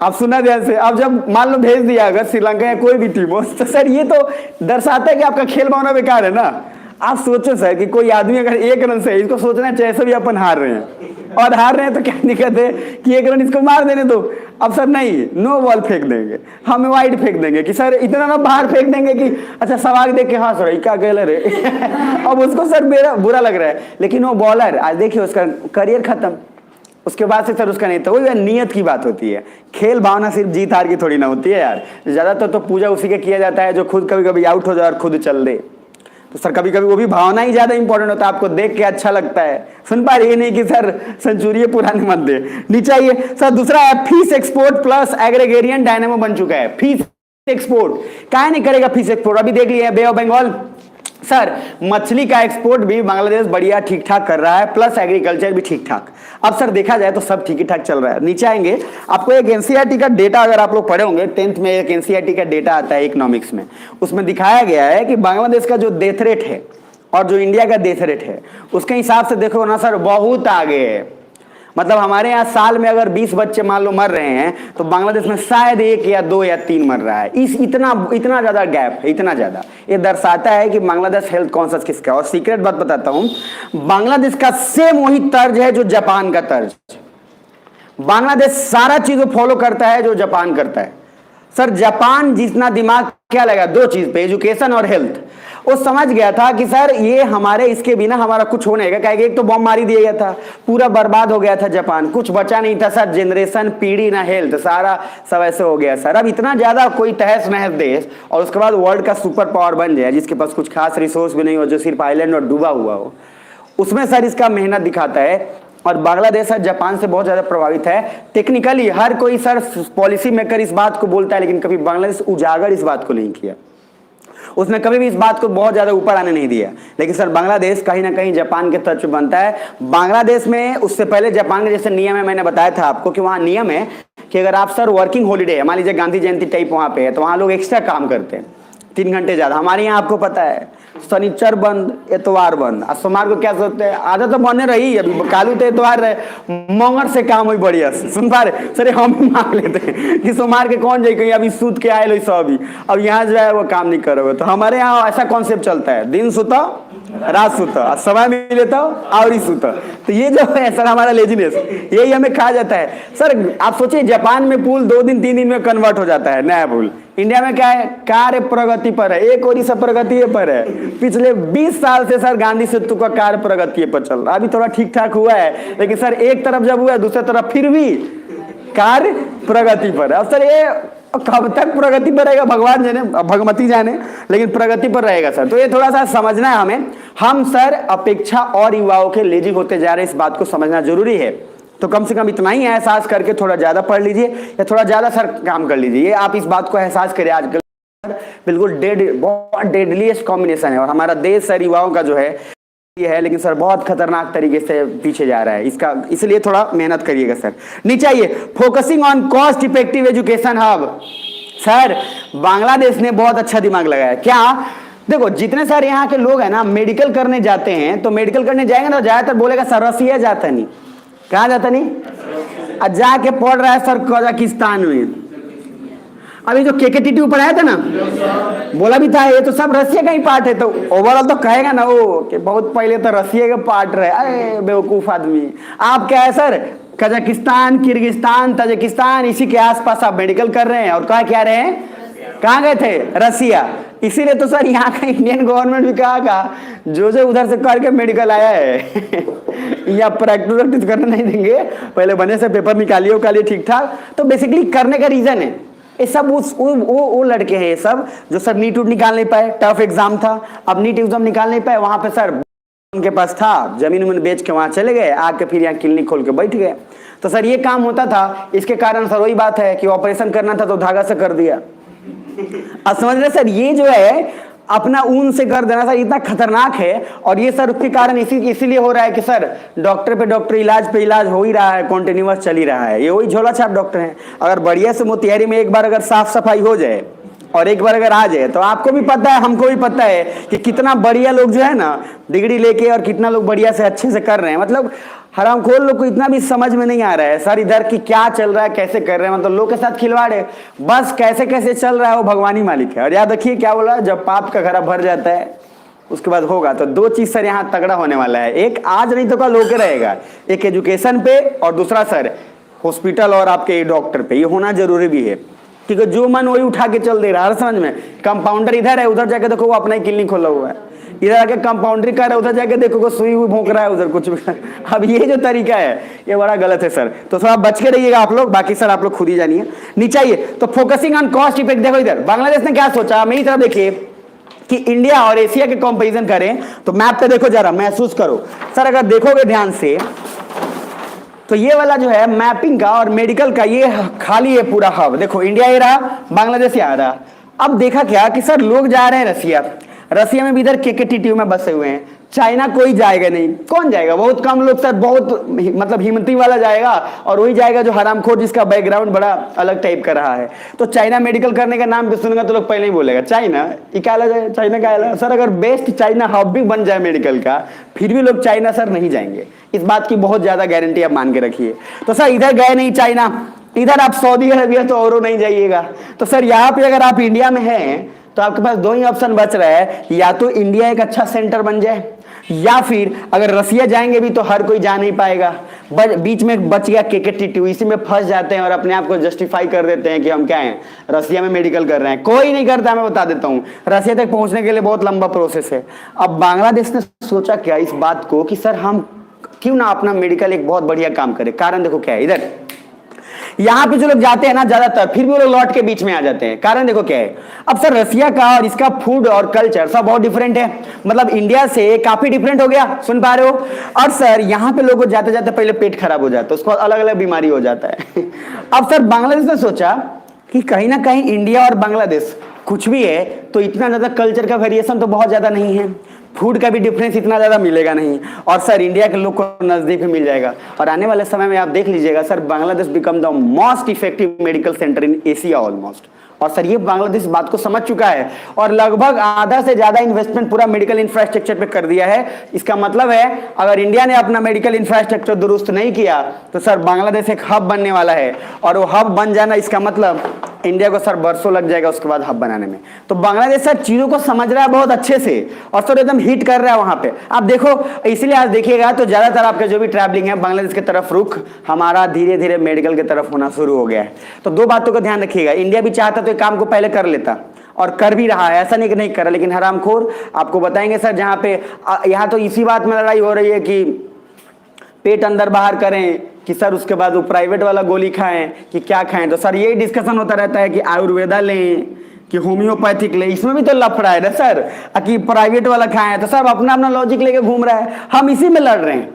Speaker 1: आप सुना ध्यान से। अब जब मान लो भेज दिया अगर श्रीलंका या कोई भी टीम हो, तो सर ये तो दर्शाता है कि आपका खेल भावना बेकार है ना। आप सोचो सर कि कोई आदमी अगर 1 रन से, इसको सोचना चाहिए ऐसे भी अपन हार रहे हैं, और हार रहे हैं तो क्या दिक्कत है कि 1 रन इसको मार देने दो। अब सर नहीं, नो बॉल फेंक देंगे, हमें वाइड फेंक देंगे कि सर इतना ना बाहर फेंक देंगे कि अच्छा सवाल देख के हाँ सर क्या गलत है। अब उसको सर मेरा बुरा लग रहा है, लेकिन वो बॉलर आज देखिए उसका करियर खत्म। उसके बाद से सर उसका नहीं था, वही नियत की बात होती है। खेल भावना सिर्फ जीत हार की थोड़ी ना होती है यार, ज्यादातर तो पूजा उसी के किया जाता है जो खुद कभी कभी आउट हो जाए और खुद चल दे। तो सर कभी कभी वो भी भावना ही ज्यादा इंपॉर्टेंट होता है, आपको देख के अच्छा लगता है। सुन पा रही नहीं कि सर सेंचुरी पुराने मत दे। नीचे आइए सर, दूसरा है fees export plus agrarian dynamo बन चुका है। फीस एक्सपोर्ट काहे नहीं करेगा फीस एक्सपोर्ट, अभी देख लिया बे ऑफ बंगाल सर, मछली का एक्सपोर्ट भी बांग्लादेश बढ़िया ठीक ठाक कर रहा है, प्लस एग्रीकल्चर भी ठीक ठाक। अब सर देखा जाए तो सब ठीक ही ठाक चल रहा है। नीचे आएंगे, आपको एक एनसीईआरटी का डेटा अगर आप लोग पढ़े होंगे 10th में, एक एनसीईआरटी का डेटा आता है इकोनॉमिक्स में, उसमें दिखाया गया है कि बांग्लादेश का जो डेथ रेट है और जो इंडिया का डेथ रेट है उसके हिसाब से देखो ना सर बहुत आगे है। मतलब हमारे यहाँ साल में अगर 20 बच्चे मान लो मर रहे हैं तो बांग्लादेश में शायद 1 या 2 या 3 मर रहा है। इस इतना ज्यादा गैप है, इतना ज्यादा। ये दर्शाता है कि बांग्लादेश हेल्थ कॉन्शियस किसका। और सीक्रेट बात बताता हूं, बांग्लादेश का सेम वही तर्ज है जो जापान का तर्ज। बांग्लादेश सारा चीज फॉलो करता है जो जापान करता है। सर जापान जितना दिमाग क्या लगा 2 चीज पे, एजुकेशन और हेल्थ। वो समझ गया था कि सर ये हमारे इसके बिना हमारा कुछ हो नहीं गया, एक तो बम मारी दिया गया था, पूरा बर्बाद हो गया था जापान, कुछ बचा नहीं था सर, जनरेशन पीढ़ी ना हेल्थ, सारा सब ऐसे हो गया सर। अब इतना ज्यादा कोई तहस नहस देश और उसके बाद वर्ल्ड का सुपर पावर बन जाए जिसके पास कुछ खास रिसोर्स भी नहीं हो, जो सिर्फ आइलैंड और डूबा हुआ हो, उसमें सर इसका मेहनत दिखाता है। और बांग्लादेश सर जापान से बहुत ज्यादा प्रभावित है टेक्निकली। हर कोई सर पॉलिसी मेकर इस बात को बोलता है, लेकिन कभी बांग्लादेश उजागर इस बात को नहीं किया, उसने कभी भी इस बात को बहुत ज्यादा ऊपर आने नहीं दिया। लेकिन सर बांग्लादेश कहीं ना कहीं जापान के तर्ज पे बनता है। बांग्लादेश में उससे पहले जापान के जैसे नियम है, मैंने बताया था आपको कि वहां नियम है कि अगर आप सर वर्किंग हॉलीडे है, मान लीजिए गांधी जयंती टाइप वहां पे है, तो वहां लोग एक्स्ट्रा काम करते हैं 3 घंटे ज्यादा। हमारे यहाँ आपको पता है शनिचर बंद, एतवार बंद, और सोमवार को क्या सोचते हैं, आधा तो बने रही, अभी कालू तो एतवार रहे, मंगल से काम हुई बढ़िया। सुन पा रहे सर, हम भी मांग लेते हैं कि सोमवार के कौन जाए, कहीं अभी सूत के आए लो सब, अब यहाँ जो है वो काम नहीं करोगे। तो हमारे यहाँ ऐसा कॉन्सेप्ट चलता है, दिन सुता रात सुता, समय मिले तो और ही सुता। तो ये जो है सर हमारा लेजीनेस, यही हमें कहा जाता है। सर आप सोचिए जापान में पुल 2 दिन 3 दिन में कन्वर्ट हो जाता है नया पुल। इंडिया में क्या है, कार्य प्रगति पर है, एक और सब प्रगति पर है। पिछले 20 साल से सर गांधी सेतु का कार्य प्रगति पर चल रहा है, अभी थोड़ा ठीक ठाक हुआ है, लेकिन सर एक तरफ जब हुआ है दूसरी तरफ फिर भी कार्य प्रगति पर है। अब सर ये कब तक प्रगति पर रहेगा भगवान जाने, भगवती जाने, लेकिन प्रगति पर रहेगा सर। तो ये थोड़ा सा समझना है हमें। हम सर अपेक्षा और युवाओं के लेजी होते जा रहे हैं, इस बात को समझना जरूरी है। तो कम से कम इतना ही एहसास करके थोड़ा ज्यादा पढ़ लीजिए या थोड़ा ज्यादा सर काम कर लीजिए। ये आप इस बात को एहसास करें, आजकल बिल्कुल बहुत डेडलीस्ट कॉम्बिनेशन है और हमारा देश सर युवाओं का जो है ये है, लेकिन सर बहुत खतरनाक तरीके से पीछे जा रहा है इसका, इसलिए थोड़ा मेहनत करिएगा सर। नीचे आइए, focusing on cost effective education hub. Sir Bangladesh ने बहुत अच्छा दिमाग लगाया। क्या देखो, जितने सारे यहाँ के लोग हैं ना मेडिकल करने जाते हैं, तो मेडिकल करने जाएंगे ना ज्यादातर बोलेगा सर रसिया जाता नहीं, कहाँ जाता नहीं, जाके पढ़ रहा है सर कजाकिस्तान में। अभी जो केकेटीटी पढ़ाया था ना, बोला भी था ये तो सब रसिया का ही पार्ट है, तो ओवरऑल तो कहेगा ना वो कि बहुत पहले तो रसिया का पार्ट रहे। अरे बेवकूफ आदमी, आप क्या है सर कजाकिस्तान, किर्गिस्तान, ताजिकिस्तान इसी के आसपास आप मेडिकल कर रहे हैं और कहा क्या रहे हैं, कहाँ गए थे, रसिया। इसीलिए तो सर यहाँ का इंडियन गवर्नमेंट भी कहा जो उधर से करके मेडिकल आया है या प्रैक्टिस करने नहीं देंगे, पहले बने से पेपर निकालिए ठीक ठाक। तो बेसिकली करने का रीजन है ये सब वो लड़के हैं ये सब जो सर नीट उट निकाल नहीं पाए, टफ एग्जाम था, अब नीट एग्जाम निकाल नहीं पाए, वहां पे सर उनके पास था जमीन उमीन बेच के वहां चले गए, आके फिर यहाँ क्लिनिक खोल के बैठ गए। तो सर ये काम होता था, इसके कारण सर वही बात है कि ऑपरेशन करना था तो धागा से कर दिया। अब समझ रहे सर, ये जो है अपना ऊन से कर देना सर इतना खतरनाक है। और ये सर उसके कारण इसीलिए हो रहा है कि सर डॉक्टर पे डॉक्टर, इलाज पे इलाज हो ही रहा है, कॉन्टिन्यूअस चल ही रहा है। ये वही झोला छाप डॉक्टर हैं। अगर बढ़िया से मोतिहारी में एक बार अगर साफ सफाई हो जाए और एक बार अगर आ जाए, तो आपको भी पता है हमको भी पता है कि कितना बढ़िया लोग जो है ना डिग्री लेके और कितना लोग बढ़िया से अच्छे से कर रहे हैं। मतलब हरामखोर लोग को इतना भी समझ में नहीं आ रहा है सर इधर की क्या चल रहा है, कैसे कर रहे हैं, मतलब लोग के साथ खिलवाड़ है, बस कैसे कैसे चल रहा है वो भगवान ही मालिक है। और याद रखिए क्या बोला, जब पाप का घड़ा भर जाता है उसके बाद होगा। तो 2 चीज सर यहाँ तगड़ा होने वाला है, एक आज नहीं तो कल होके रहेगा, एक एजुकेशन पे और दूसरा सर हॉस्पिटल और आपके डॉक्टर पे, ये होना जरूरी भी है। क्योंकि जो मन वही उठा के चल दे रहा है, समझ में। कंपाउंडर इधर है, उधर जाके देखो वो अपना ही क्लिनिक खोला हुआ है, इधर आके कंपाउंड्री कर रहा है, उधर जाके देखो को सुई हुई भोंक रहा है उधर कुछ भी। अब ये जो तरीका है ये बड़ा गलत है सर, तो थोड़ा बच के रहिएगा आप लोग, बाकी सर आप लोग खुद ही जानिए। नीचे आइए, तो फोकसिंग ऑन कॉस्ट इफेक्ट, देखो इधर बांग्लादेश ने क्या सोचा, मेरी तरफ देखिए कि इंडिया और एशिया के कंपैरिजन करें, तो मैप पे देखो जरा, महसूस करो सर, अगर देखोगे ध्यान से तो ये वाला जो है मैपिंग का और मेडिकल का, ये खाली है पूरा हब, देखो इंडिया ये रहा, बांग्लादेश यहाँ रहा। अब देखा क्या कि सर लोग जा रहे हैं रसिया, रसिया में भी इधर केकेटीटीयू में बसे हुए हैं, चाइना कोई जाएगा नहीं, कौन जाएगा, बहुत कम लोग सर, बहुत मतलब हिम्मती वाला जाएगा, और वही जाएगा जो हरामखोर जिसका बैकग्राउंड बड़ा अलग टाइप का रहा है। तो चाइना मेडिकल करने का नाम पे सुनेगा तो लोग पहले ही बोलेगा चाइना, ये क्या जाए, चाइना क्या सर, अगर बेस्ट चाइना हब भी बन जाए मेडिकल का, फिर भी लोग चाइना सर नहीं जाएंगे, इस बात की बहुत ज्यादा गारंटी आप मान के रखिए। तो सर इधर गए नहीं चाइना, इधर आप सऊदी अरबिया तो और नहीं जाइएगा। तो सर यहाँ पे अगर आप इंडिया में हैं तो आपके पास दो ही ऑप्शन बच रहा है, या तो इंडिया एक अच्छा सेंटर बन जाए, या फिर अगर रसिया जाएंगे भी तो हर कोई जा नहीं पाएगा, बीच में बच गया केकेटीटीयू, इसी में फंस जाते हैं और अपने आप को जस्टिफाई कर देते हैं कि हम क्या हैं, रसिया में मेडिकल कर रहे हैं। कोई नहीं करता, मैं बता देता हूँ, रसिया तक पहुंचने के लिए बहुत लंबा प्रोसेस है। अब बांग्लादेश ने सोचा क्या इस बात को कि सर हम क्यों ना अपना मेडिकल एक बहुत बढ़िया काम करें। कारण देखो क्या है, इधर यहां पे जो लोग जाते हैं ना ज्यादातर, फिर भी वो लोग लौट के बीच में आ जाते हैं। कारण देखो क्या है, अब सर रसिया का और इसका फूड और कल्चर सब बहुत डिफरेंट है, मतलब इंडिया से काफी डिफरेंट हो गया, सुन पा रहे हो। और सर यहाँ पे लोगों जाते जाते पहले पेट खराब हो जाता है, उसको अलग अलग बीमारी हो जाता है। अब सर बांग्लादेश ने सोचा कि कहीं ना कहीं इंडिया और बांग्लादेश कुछ भी है तो इतना ज्यादा कल्चर का वेरिएशन तो बहुत ज्यादा नहीं है, फूड का भी डिफरेंस इतना ज्यादा मिलेगा नहीं, और सर इंडिया के लोग को नजदीक में मिल जाएगा। और आने वाले समय में आप देख लीजिएगा sir, Bangladesh become the most effective medical centre in Asia almost. और सर ये बांग्लादेश बात को समझ चुका है और लगभग आधा से ज्यादा इन्वेस्टमेंट पूरा मेडिकल इंफ्रास्ट्रक्चर पे कर दिया है। इसका मतलब है अगर इंडिया ने अपना मेडिकल इंफ्रास्ट्रक्चर दुरुस्त नहीं किया तो सर बांग्लादेश एक हब बनने वाला है, और वो हब बन जाना इसका मतलब इंडिया को सर बरसों लग जाएगा उसके बाद हब बनाने में। तो बांग्लादेश सर चीजों को समझ रहा है बहुत अच्छे से, और सर एकदम हिट कर रहा है वहां पे। आप देखो, इसलिए आज देखिएगा तो ज्यादातर आपका जो भी ट्रैवलिंग है बांग्लादेश की तरफ रुख हमारा धीरे धीरे मेडिकल की तरफ होना शुरू हो गया है। तो दो बातों का ध्यान रखिएगा, इंडिया भी चाहता तो काम को पहले कर लेता और कर भी रहा है, ऐसा नहीं कि नहीं कर रहा, लेकिन हरामखोर आपको बताएंगे सर, जहां पे यहाँ तो इसी बात में लड़ाई हो रही है कि पेट अंदर बाहर करें कि सर उसके बाद वो प्राइवेट वाला गोली खाएं कि क्या खाएं। तो सर यही डिस्कशन होता रहता है कि आयुर्वेदा लें कि होम्योपैथिक लें, इसमें भी तो लफड़ा है ना सर, कि प्राइवेट वाला खाएं। तो सब अपना अपना लॉजिक लेके घूम रहा है, हम इसी में लड़ रहे हैं,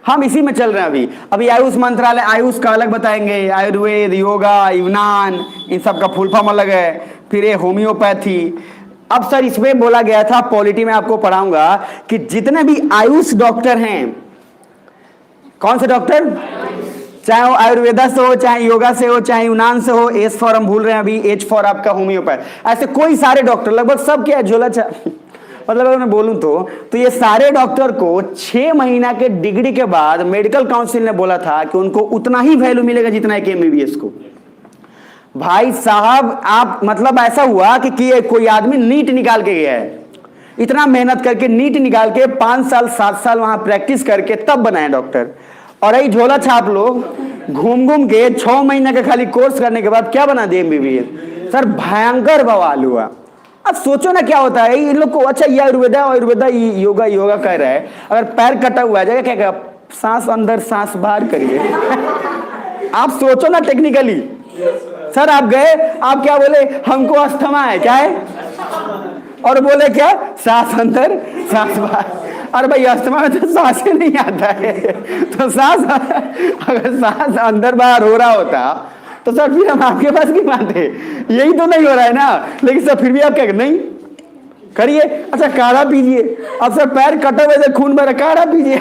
Speaker 1: हम इसी में चल रहे हैं। अभी आयुष मंत्रालय आयुष का अलग बताएंगे, आयुर्वेद, योगा, यूनान, इन सब का फुल फॉर्म अलग है, फिर ये होम्योपैथी। अब सर इसमें बोला गया था, पॉलिटी में आपको पढ़ाऊंगा कि जितने भी आयुष डॉक्टर हैं, कौन से डॉक्टर, चाहे वो आयुर्वेदा से हो, चाहे योगा से हो, चाहे यूनान से हो, एस फॉर हम भूल रहे हैं अभी, एच फॉर आपका होम्योपैथ, ऐसे कोई सारे डॉक्टर लगभग सब क्या झोला मतलब अगर मैं बोलूं तो ये सारे डॉक्टर को 6 महीना के डिग्री के बाद मेडिकल काउंसिल ने बोला था कि उनको उतना ही वैल्यू मिलेगा जितना एक एमबीबीएस को। भाई साहब आप मतलब ऐसा हुआ कि कोई आदमी नीट निकाल के गया है, इतना मेहनत करके नीट निकाल के 5 साल 7 साल वहां प्रैक्टिस करके तब बनाए डॉक्टर, और यही झोला छाप लोग घूम घूम के 6 महीने का खाली कोर्स करने के बाद क्या बना दिए एमबीबीएस। सर भयंकर बवाल हुआ। अब सोचो ना क्या होता है इन लोग को, अच्छा ये आयुर्वेदा योगा योगा कह रहा है, अगर पैर कटा हुआ जाएगा क्या क्या, सांस अंदर सांस बाहर करिए। आप सोचो ना टेक्निकली, सर आप गए, आप क्या बोले, हमको अस्थमा है, क्या है, और बोले क्या, सांस अंदर सांस बाहर। अरे भाई अस्थमा में तो सांस ही नहीं आता है, तो सांस अगर सांस अंदर बाहर हो रहा होता तो सर फिर हम आपके पास क्यों आते, यही तो नहीं हो रहा है ना। लेकिन सर फिर भी आप क्या नहीं करिए, अच्छा काढ़ा पीजिए, अब सर पैर कटे हुए थे खून भरा, काढ़ा पीजिए।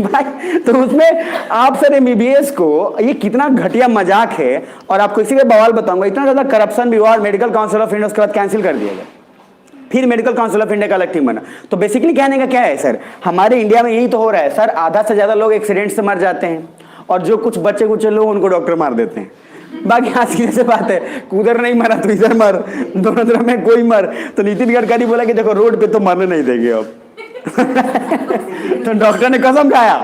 Speaker 1: भाई तो उसमें आप सर एमबीबीएस को, ये कितना घटिया मजाक है। और आपको इसी का बवाल बताऊंगा, इतना ज्यादा करप्शन भी हुआ और मेडिकल काउंसिल ऑफ इंडिया उसके बाद कैंसिल कर दिया गया, फिर मेडिकल काउंसिल ऑफ इंडिया का अलग टीम बना। तो बेसिकली कहने का क्या है सर, हमारे इंडिया में यही तो हो रहा है सर, आधा से ज्यादा लोग एक्सीडेंट से मर जाते हैं और जो कुछ बच्चे कुछ लोग उनको डॉक्टर मार देते हैं। बाकी आज की जैसे बात है, उधर नहीं मरा तो इधर मर, दोनों तरफ में कोई मर। तो नितिन गडकरी बोला कि देखो रोड पे तो मरने नहीं देंगे अब। तो डॉक्टर ने कसम खाया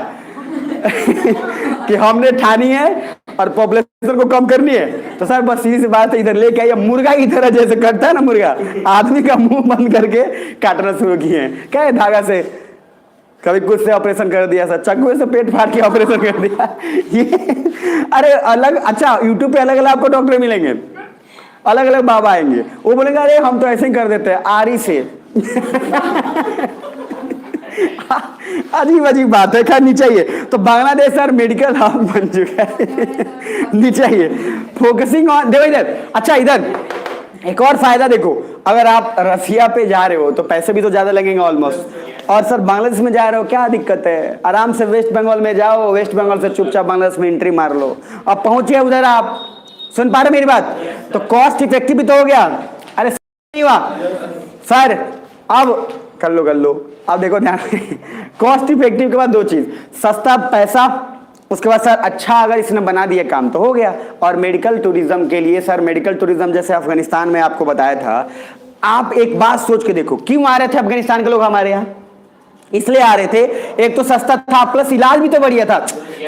Speaker 1: कि हमने ठानी है और पॉपुलेशन को कम करनी है, तो सर बस सीधी सी बात है, इधर लेके आइए। मुर्गा की तरह जैसे करता है ना मुर्गा, आदमी का मुंह बंद करके काटना शुरू किए हैं। क्या है, धागा से, कभी कुछ से ऑपरेशन कर दिया सर, चक्कू से पेट फाड़ के ऑपरेशन कर दिया। ये अरे अलग, अच्छा यूट्यूब पे अलग अलग आपको डॉक्टर मिलेंगे, अलग अलग बाबा आएंगे, वो बोलेंगे अरे हम तो ऐसे ही कर देते हैं आरी से। अजीब अजीब बात है, खैर नहीं चाहिए। तो बांग्लादेश सर मेडिकल हब बन चुका है। नहीं चाहिए। फोकसिंग ऑन, देखो इधर, अच्छा इधर एक और फायदा देखो, अगर आप रसिया पे जा रहे हो तो पैसे भी तो ज्यादा लगेंगे ऑलमोस्ट, और सर बांग्लादेश में जा रहे हो क्या दिक्कत है, आराम से वेस्ट बंगाल में जाओ, वेस्ट बंगाल से चुपचाप बांग्लादेश में एंट्री मार लो, अब पहुंचे उधर आप। सुन पा रहे मेरी बात? तो कॉस्ट इफेक्टिव भी तो हो गया। अरे नहीं हुआ सर, अब कर लो, अब देखो ध्यान, कॉस्ट इफेक्टिव के बाद दो चीज, सस्ता पैसा, उसके बाद सर अच्छा अगर इसने बना दिया काम तो हो गया। और मेडिकल टूरिज्म के लिए सर, मेडिकल टूरिज्म जैसे अफगानिस्तान में आपको बताया था, आप एक बात सोच के देखो, क्यों आ रहे थे अफगानिस्तान के लोग हमारे यहाँ? इसलिए आ रहे थे, एक तो सस्ता था, प्लस इलाज भी तो बढ़िया था।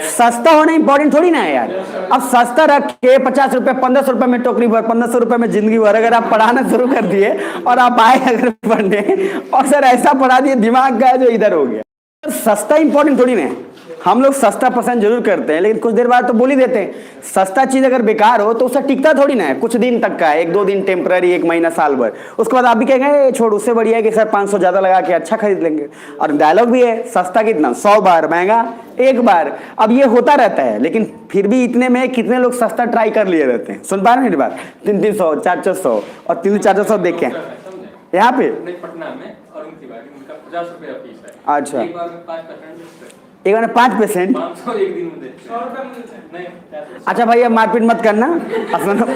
Speaker 1: सस्ता होना इंपॉर्टेंट थोड़ी ना है यार। अब सस्ता रख के 50 रुपए 1500 रुपए में टोकरी भर, 1500 रुपए में जिंदगी भर अगर आप पढ़ाना शुरू कर दिए और आप आए अगर पढ़ने, और सर ऐसा पढ़ा दिए दिमाग का जो इधर हो गया। सस्ता इंपॉर्टेंट थोड़ी ना है। हम लोग सस्ता पसंद जरूर करते हैं, लेकिन कुछ देर बाद तो बोल ही देते हैं। सस्ता चीज अगर बेकार हो तो उसका टिकता थोड़ी ना है, कुछ दिन तक का है, 1-2 दिन टेम्पररी, 1 महीना, साल भर, उसके बाद आप भी कहेंगे छोड़, उससे बढ़िया है कि सर 500 ज्यादा लगा के अच्छा खरीद लेंगे। और डायलॉग भी है, सस्ता कितना, 100 बार, महंगा 1 बार। अब ये होता रहता है, लेकिन फिर भी इतने में कितने लोग सस्ता ट्राई कर लिए रहते हैं। सुन पा रहे हैं मेरी बात? 300, 400 और 300-400 देखे यहाँ पे
Speaker 2: पटना में, और उनकी बात, उनका 50 रुपया फीस है।
Speaker 1: अच्छा,
Speaker 2: एक बार में 5%,
Speaker 1: एक बार 5%,
Speaker 2: 500 एक दिन में देते हैं। 100 रुपया मिलते हैं। नहीं,
Speaker 1: अच्छा भैया मारपीट मत करना।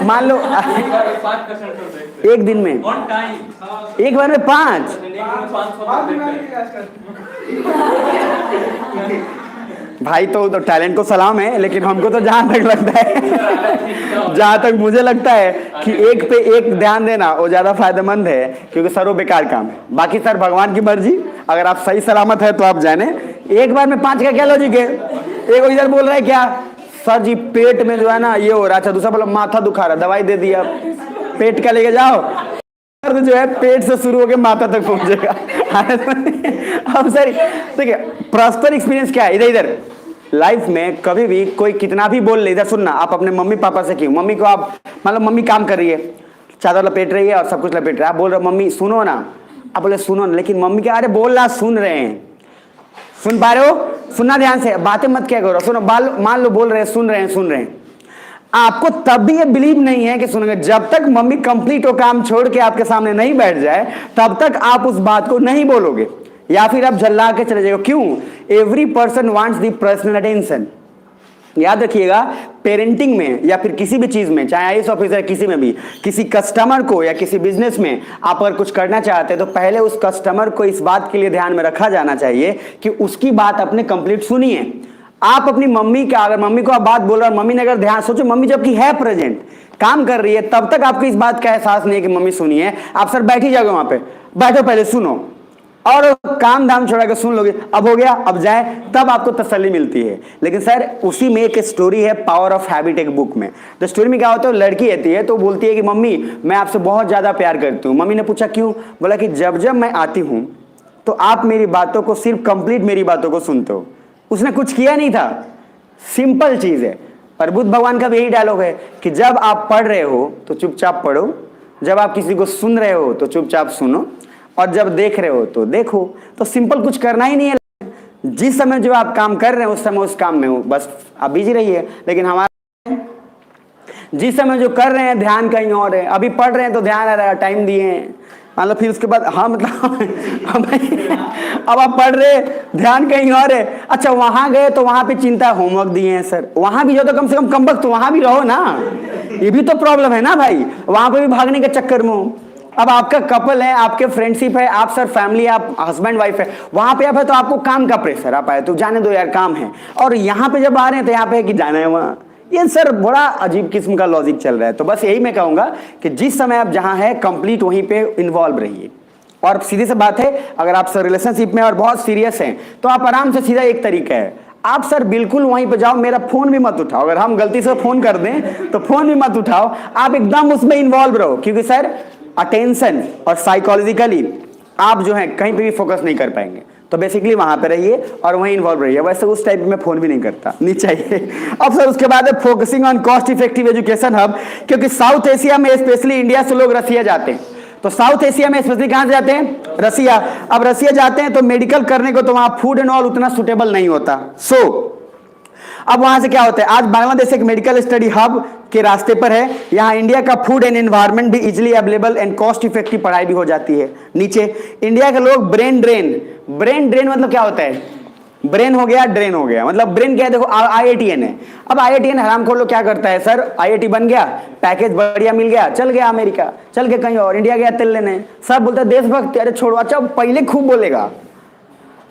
Speaker 1: मान लो
Speaker 2: एक बार में 5%
Speaker 1: एक दिन में,
Speaker 2: ऑन टाइम,
Speaker 1: एक बार में 5,
Speaker 2: 500 देते हैं।
Speaker 1: भाई तो टैलेंट को सलाम है, लेकिन हमको तो जहां तक लगता है, जहां तक मुझे लगता है कि एक पे एक ध्यान देना वो ज्यादा फायदेमंद है, क्योंकि सर वो बेकार काम है। बाकी सर भगवान की मर्जी, अगर आप सही सलामत है तो आप जाने। एक बार में 5 का क्या लॉजिक है? एक इधर बोल रहा है क्या सर जी पेट में जो है ना ये हो रहा, अच्छा दूसरा बोला माथा दुखा रहा, दवाई दे दिया, पेट का लेके जाओ, दर्द जो है पेट से शुरू होकर माथा तक पहुंचेगा। अब सर देखिए प्रॉस्पर एक्सपीरियंस क्या है, इधर इधर लाइफ में कभी भी कोई कितना भी बोल ले, इधर सुनना, आप अपने मम्मी पापा से क्यों, मम्मी को आप मान लो मम्मी काम कर रही है, चादर लपेट रही है और सब कुछ लपेट रहा है, आप बोल रहे हो मम्मी सुनो ना, आप बोले सुनो ना, लेकिन मम्मी क्या, अरे बोल रहा, सुन रहे हैं, सुन पा रहे हो, सुनना ध्यान से, बातें मत क्या करो, सुनो, मान लो बोल रहे हैं, सुन रहे हैं, आपको तब भी ये बिलीव नहीं है कि सुनेंगे, जब तक मम्मी कंप्लीट हो काम छोड़ के आपके सामने नहीं बैठ जाए तब तक आप उस बात को नहीं बोलोगे, या फिर आप झल्ला के चले जाओगे। क्यों? Every person wants the personal attention. याद रखिएगा, पेरेंटिंग में या फिर किसी भी चीज में, चाहे आईएएस ऑफिसर, किसी में भी, किसी कस्टमर को या किसी बिजनेस में आप अगर कुछ करना चाहते हैं तो पहले उस कस्टमर को इस बात के लिए ध्यान में रखा जाना चाहिए कि उसकी बात आपने कंप्लीट सुनी है। आप अपनी मम्मी का, अगर मम्मी को आप बात बोल रहे हो, मम्मी ने अगर ध्यान, सोचो मम्मी जबकि है प्रेजेंट, काम कर रही है, तब तक आपको इस बात का एहसास नहीं है कि मम्मी सुनी है, आप सर बैठ ही जाओगे वहां पे, बैठो पहले सुनो, और काम धाम छोड़ा के सुन लोगे, अब हो गया अब जाए, तब आपको तसल्ली मिलती है। लेकिन सर उसी में एक स्टोरी है, पावर ऑफ हैबिट, एक बुक में। तो स्टोरी में क्या होता है, लड़की आती है तो बोलती है कि मम्मी मैं आपसे बहुत ज्यादा प्यार करती हूँ। मम्मी ने पूछा क्यों? बोला कि जब जब मैं आती हूँ तो आप मेरी बातों को, सिर्फ कंप्लीट मेरी बातों को सुनते हो। उसने कुछ किया नहीं था, सिंपल चीज है। और बुद्ध भगवान का भी यही डायलॉग है कि जब आप पढ़ रहे हो तो चुपचाप पढ़ो, जब आप किसी को सुन रहे हो तो चुपचाप सुनो, और जब देख रहे हो तो देखो। तो सिंपल, कुछ करना ही नहीं है। जिस समय जो आप काम कर रहे हैं उस समय उस काम में हो, बस आप बिजी रहिए। लेकिन हमारा जिस समय जो कर रहे हैं ध्यान कहीं और है, अभी पढ़ रहे हैं तो ध्यान आ रहा है, टाइम दिए हैं, मतलब फिर उसके बाद हाँ मतलब अब आप पढ़ रहे, ध्यान कहीं और है, अच्छा वहां गए तो वहां पे चिंता, होमवर्क दिए हैं सर, वहां भी जाओ तो कम से कम वक्त तो वहां भी रहो ना, ये भी तो प्रॉब्लम है ना भाई, वहां पे भी भागने के चक्कर में हो। अब आपका कपल है, आपके फ्रेंडशिप है, आप सर फैमिली, आप हस्बैंड वाइफ है, वहां पे आप है तो आपको काम का प्रेशर, आप आए तो जाने दो यार काम है, और यहाँ पे जब आ रहे हैं तो यहाँ पे है कि जाना है वहां, ये सर बड़ा अजीब किस्म का लॉजिक चल रहा है। तो बस यही मैं कहूंगा कि जिस समय आप जहां है कंप्लीट वहीं पे इन्वॉल्व रहिए। और सीधी सी बात है, अगर आप सर रिलेशनशिप में और बहुत सीरियस हैं तो आप आराम से, सीधा एक तरीका है, आप सर बिल्कुल वहीं पे जाओ, मेरा फोन भी मत उठाओ, अगर हम गलती से फोन कर दें तो फोन भी मत उठाओ, आप एकदम उसमें इन्वॉल्व रहो, क्योंकि सर अटेंशन और साइकोलॉजिकली आप जो है कहीं पे भी फोकस नहीं कर पाएंगे। तो बेसिकली वहां पे रहिए और वहीं इन्वॉल्व रहिए। वैसे उस टाइप में फोन भी नहीं करता, नहीं चाहिए। अब सर उसके बाद है focusing on cost effective education hub, क्योंकि साउथ एशिया में स्पेशली इंडिया से लोग रसिया जाते हैं, तो साउथ एशिया में स्पेशली कहां से जाते हैं? रसिया। अब रसिया जाते हैं तो मेडिकल करने को तो वहां फूड एंड ऑल उतना सुटेबल नहीं होता। अब वहां से क्या होता है, आज बांग्लादेश एक मेडिकल स्टडी हब के रास्ते पर है। यहाँ इंडिया का फूड एंड एनवायरनमेंट भी easily available and cost effective पढ़ाई भी हो जाती है। नीचे इंडिया के लोग ब्रेन ड्रेन मतलब क्या होता है? ब्रेन हो गया, ड्रेन हो गया, मतलब ब्रेन क्या है? देखो IITN है। अब IITN हरामखोर लोग क्या करता है सर, IIT बन गया, पैकेज बढ़िया मिल गया, चल गया अमेरिका, चल के कहीं और, इंडिया गया तेल लेने, सब बोलता है देशभक्ति। अरे छोड़ो, अच्छा पहले खूब बोलेगा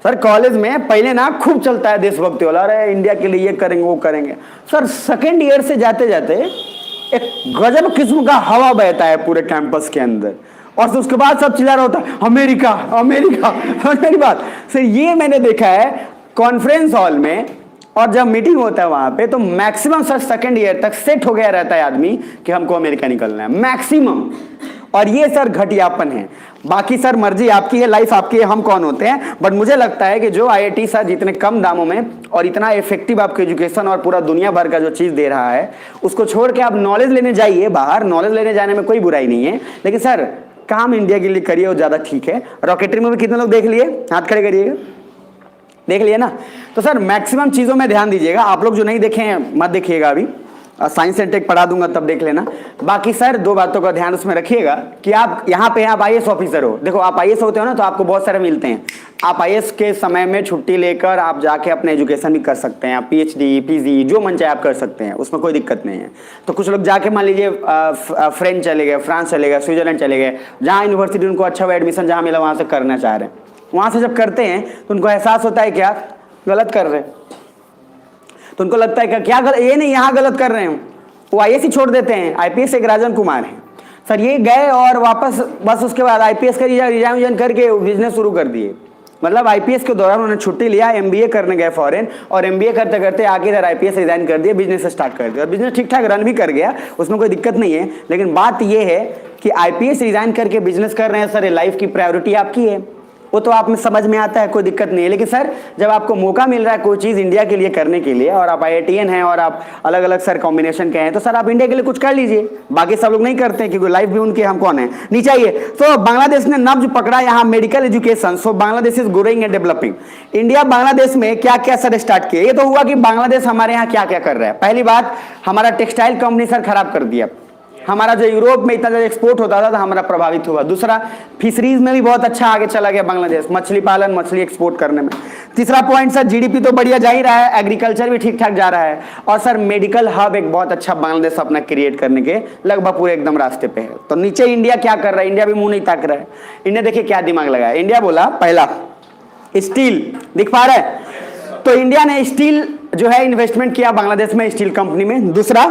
Speaker 1: सर, कॉलेज में पहले ना खूब चलता है देशभक्ति वाला, अरे इंडिया के लिए ये करेंगे वो करेंगे। सर सेकेंड ईयर से जाते जाते एक गजब किस्म का हवा बहता है पूरे कैंपस के अंदर, और उसके बाद सब चिल्ला रहा होता है अमेरिका अमेरिका। मेरी बात सर, ये मैंने देखा है कॉन्फ्रेंस हॉल में, और जब मीटिंग होता है वहां पे तो मैक्सिमम सर सेकेंड ईयर तक सेट हो गया रहता है आदमी कि हमको अमेरिका निकलना है, मैक्सिमम। और ये सर घटियापन है। बाकी सर मर्जी आपकी है, लाइफ आपकी है, हम कौन होते हैं। बट मुझे लगता है कि जो IIT सर जितने कम दामों में और इतना इफेक्टिव आपको एजुकेशन और पूरा दुनिया भर का जो चीज़ दे रहा है, उसको छोड़ के आप नॉलेज लेने जाइए बाहर, नॉलेज लेने जाने में कोई बुराई नहीं है, लेकिन सर काम इंडिया के लिए करिए, वो ज़्यादा ठीक है। रॉकेटरी में भी कितने लोग देख लिए, हाथ खड़े करिएगा, देख लिया ना। तो सर मैक्सिमम चीज़ों में ध्यान दीजिएगा। आप लोग जो नहीं देखे हैं मत देखिएगा, अभी साइंस एंड टेक पढ़ा दूंगा तब देख लेना। बाकी सर दो बातों का ध्यान उसमें रखिएगा कि आप यहाँ पे आप IAS ऑफिसर हो। देखो आप IAS होते हो ना तो आपको बहुत सारे मिलते हैं। आप IAS के समय में छुट्टी लेकर आप जाके अपने एजुकेशन भी कर सकते हैं, आप PhD PG जो मन चाहे आप कर सकते हैं, उसमें कोई दिक्कत नहीं है। तो कुछ लोग जाके मान लीजिए फ्रेंच चले गए, फ्रांस चले गए, स्विट्जरलैंड चले गए, जहाँ यूनिवर्सिटी उनको अच्छा हुआ एडमिशन जहाँ मिला वहाँ से करना चाह रहे हैं। वहाँ से जब करते हैं तो उनको एहसास होता है क्या गलत कर रहे हैं, तो उनको लगता है क्या ये नहीं यहाँ गलत कर रहे हैं, वो IAS ही छोड़ देते हैं। IPS एक राजन कुमार है सर, ये गए और वापस बस उसके बाद IPS का रिजाइन करके बिजनेस शुरू कर दिए। मतलब IPS के दौरान उन्होंने छुट्टी लिया, MBA करने गए फॉरेन, और MBA करते करते आके इधर IPS रिजाइन कर दिया, बिजनेस स्टार्ट कर दिया, और बिजनेस ठीक ठाक रन भी कर गया, उसमें कोई दिक्कत नहीं है। लेकिन बात ये है कि IPS रिजाइन करके बिजनेस कर रहे हैं सर, ये लाइफ की प्रायोरिटी आपकी है, वो तो आप में समझ में आता है, कोई दिक्कत नहीं है। लेकिन सर जब आपको मौका मिल रहा है कोई चीज़ इंडिया के लिए करने के लिए, और आप IITN हैं और आप अलग अलग सर कॉम्बिनेशन के हैं, तो सर आप इंडिया के लिए कुछ कर लीजिए। बाकी सब लोग नहीं करते हैं क्योंकि लाइफ भी उनके, हम कौन है, नहीं चाहिए। तो बांग्लादेश ने नब्ज पकड़ा यहाँ medical education, so Bangladesh is growing and developing. India Bangladesh में क्या क्या सर स्टार्ट किया, ये तो हुआ कि बांग्लादेश हमारे यहाँ क्या क्या कर रहा है। पहली बात, हमारा टेक्सटाइल कंपनी सर खराब कर दिया, हमारा जो यूरोप में इतना ज़्यादा एक्सपोर्ट होता था तो हमारा प्रभावित हुआ। दूसरा, फिशरीज में भी बहुत अच्छा आगे चला गया बांग्लादेश, मछली पालन, मछली एक्सपोर्ट करने में। तीसरा पॉइंट सर, GDP तो बढ़िया जा ही रहा है, एग्रीकल्चर भी ठीक ठाक जा रहा है, और सर मेडिकल हब एक बहुत अच्छा बांग्लादेश अपना क्रिएट करने के लगभग पूरे एकदम रास्ते पे है। तो नीचे इंडिया क्या कर रहा है, इंडिया भी मुंह नहीं ताक रहा है। इंडिया देखिए क्या दिमाग लगाया, इंडिया बोला पहला स्टील, दिख पा रहा है, तो इंडिया ने स्टील जो है इन्वेस्टमेंट किया बांग्लादेश में, स्टील कंपनी में। दूसरा,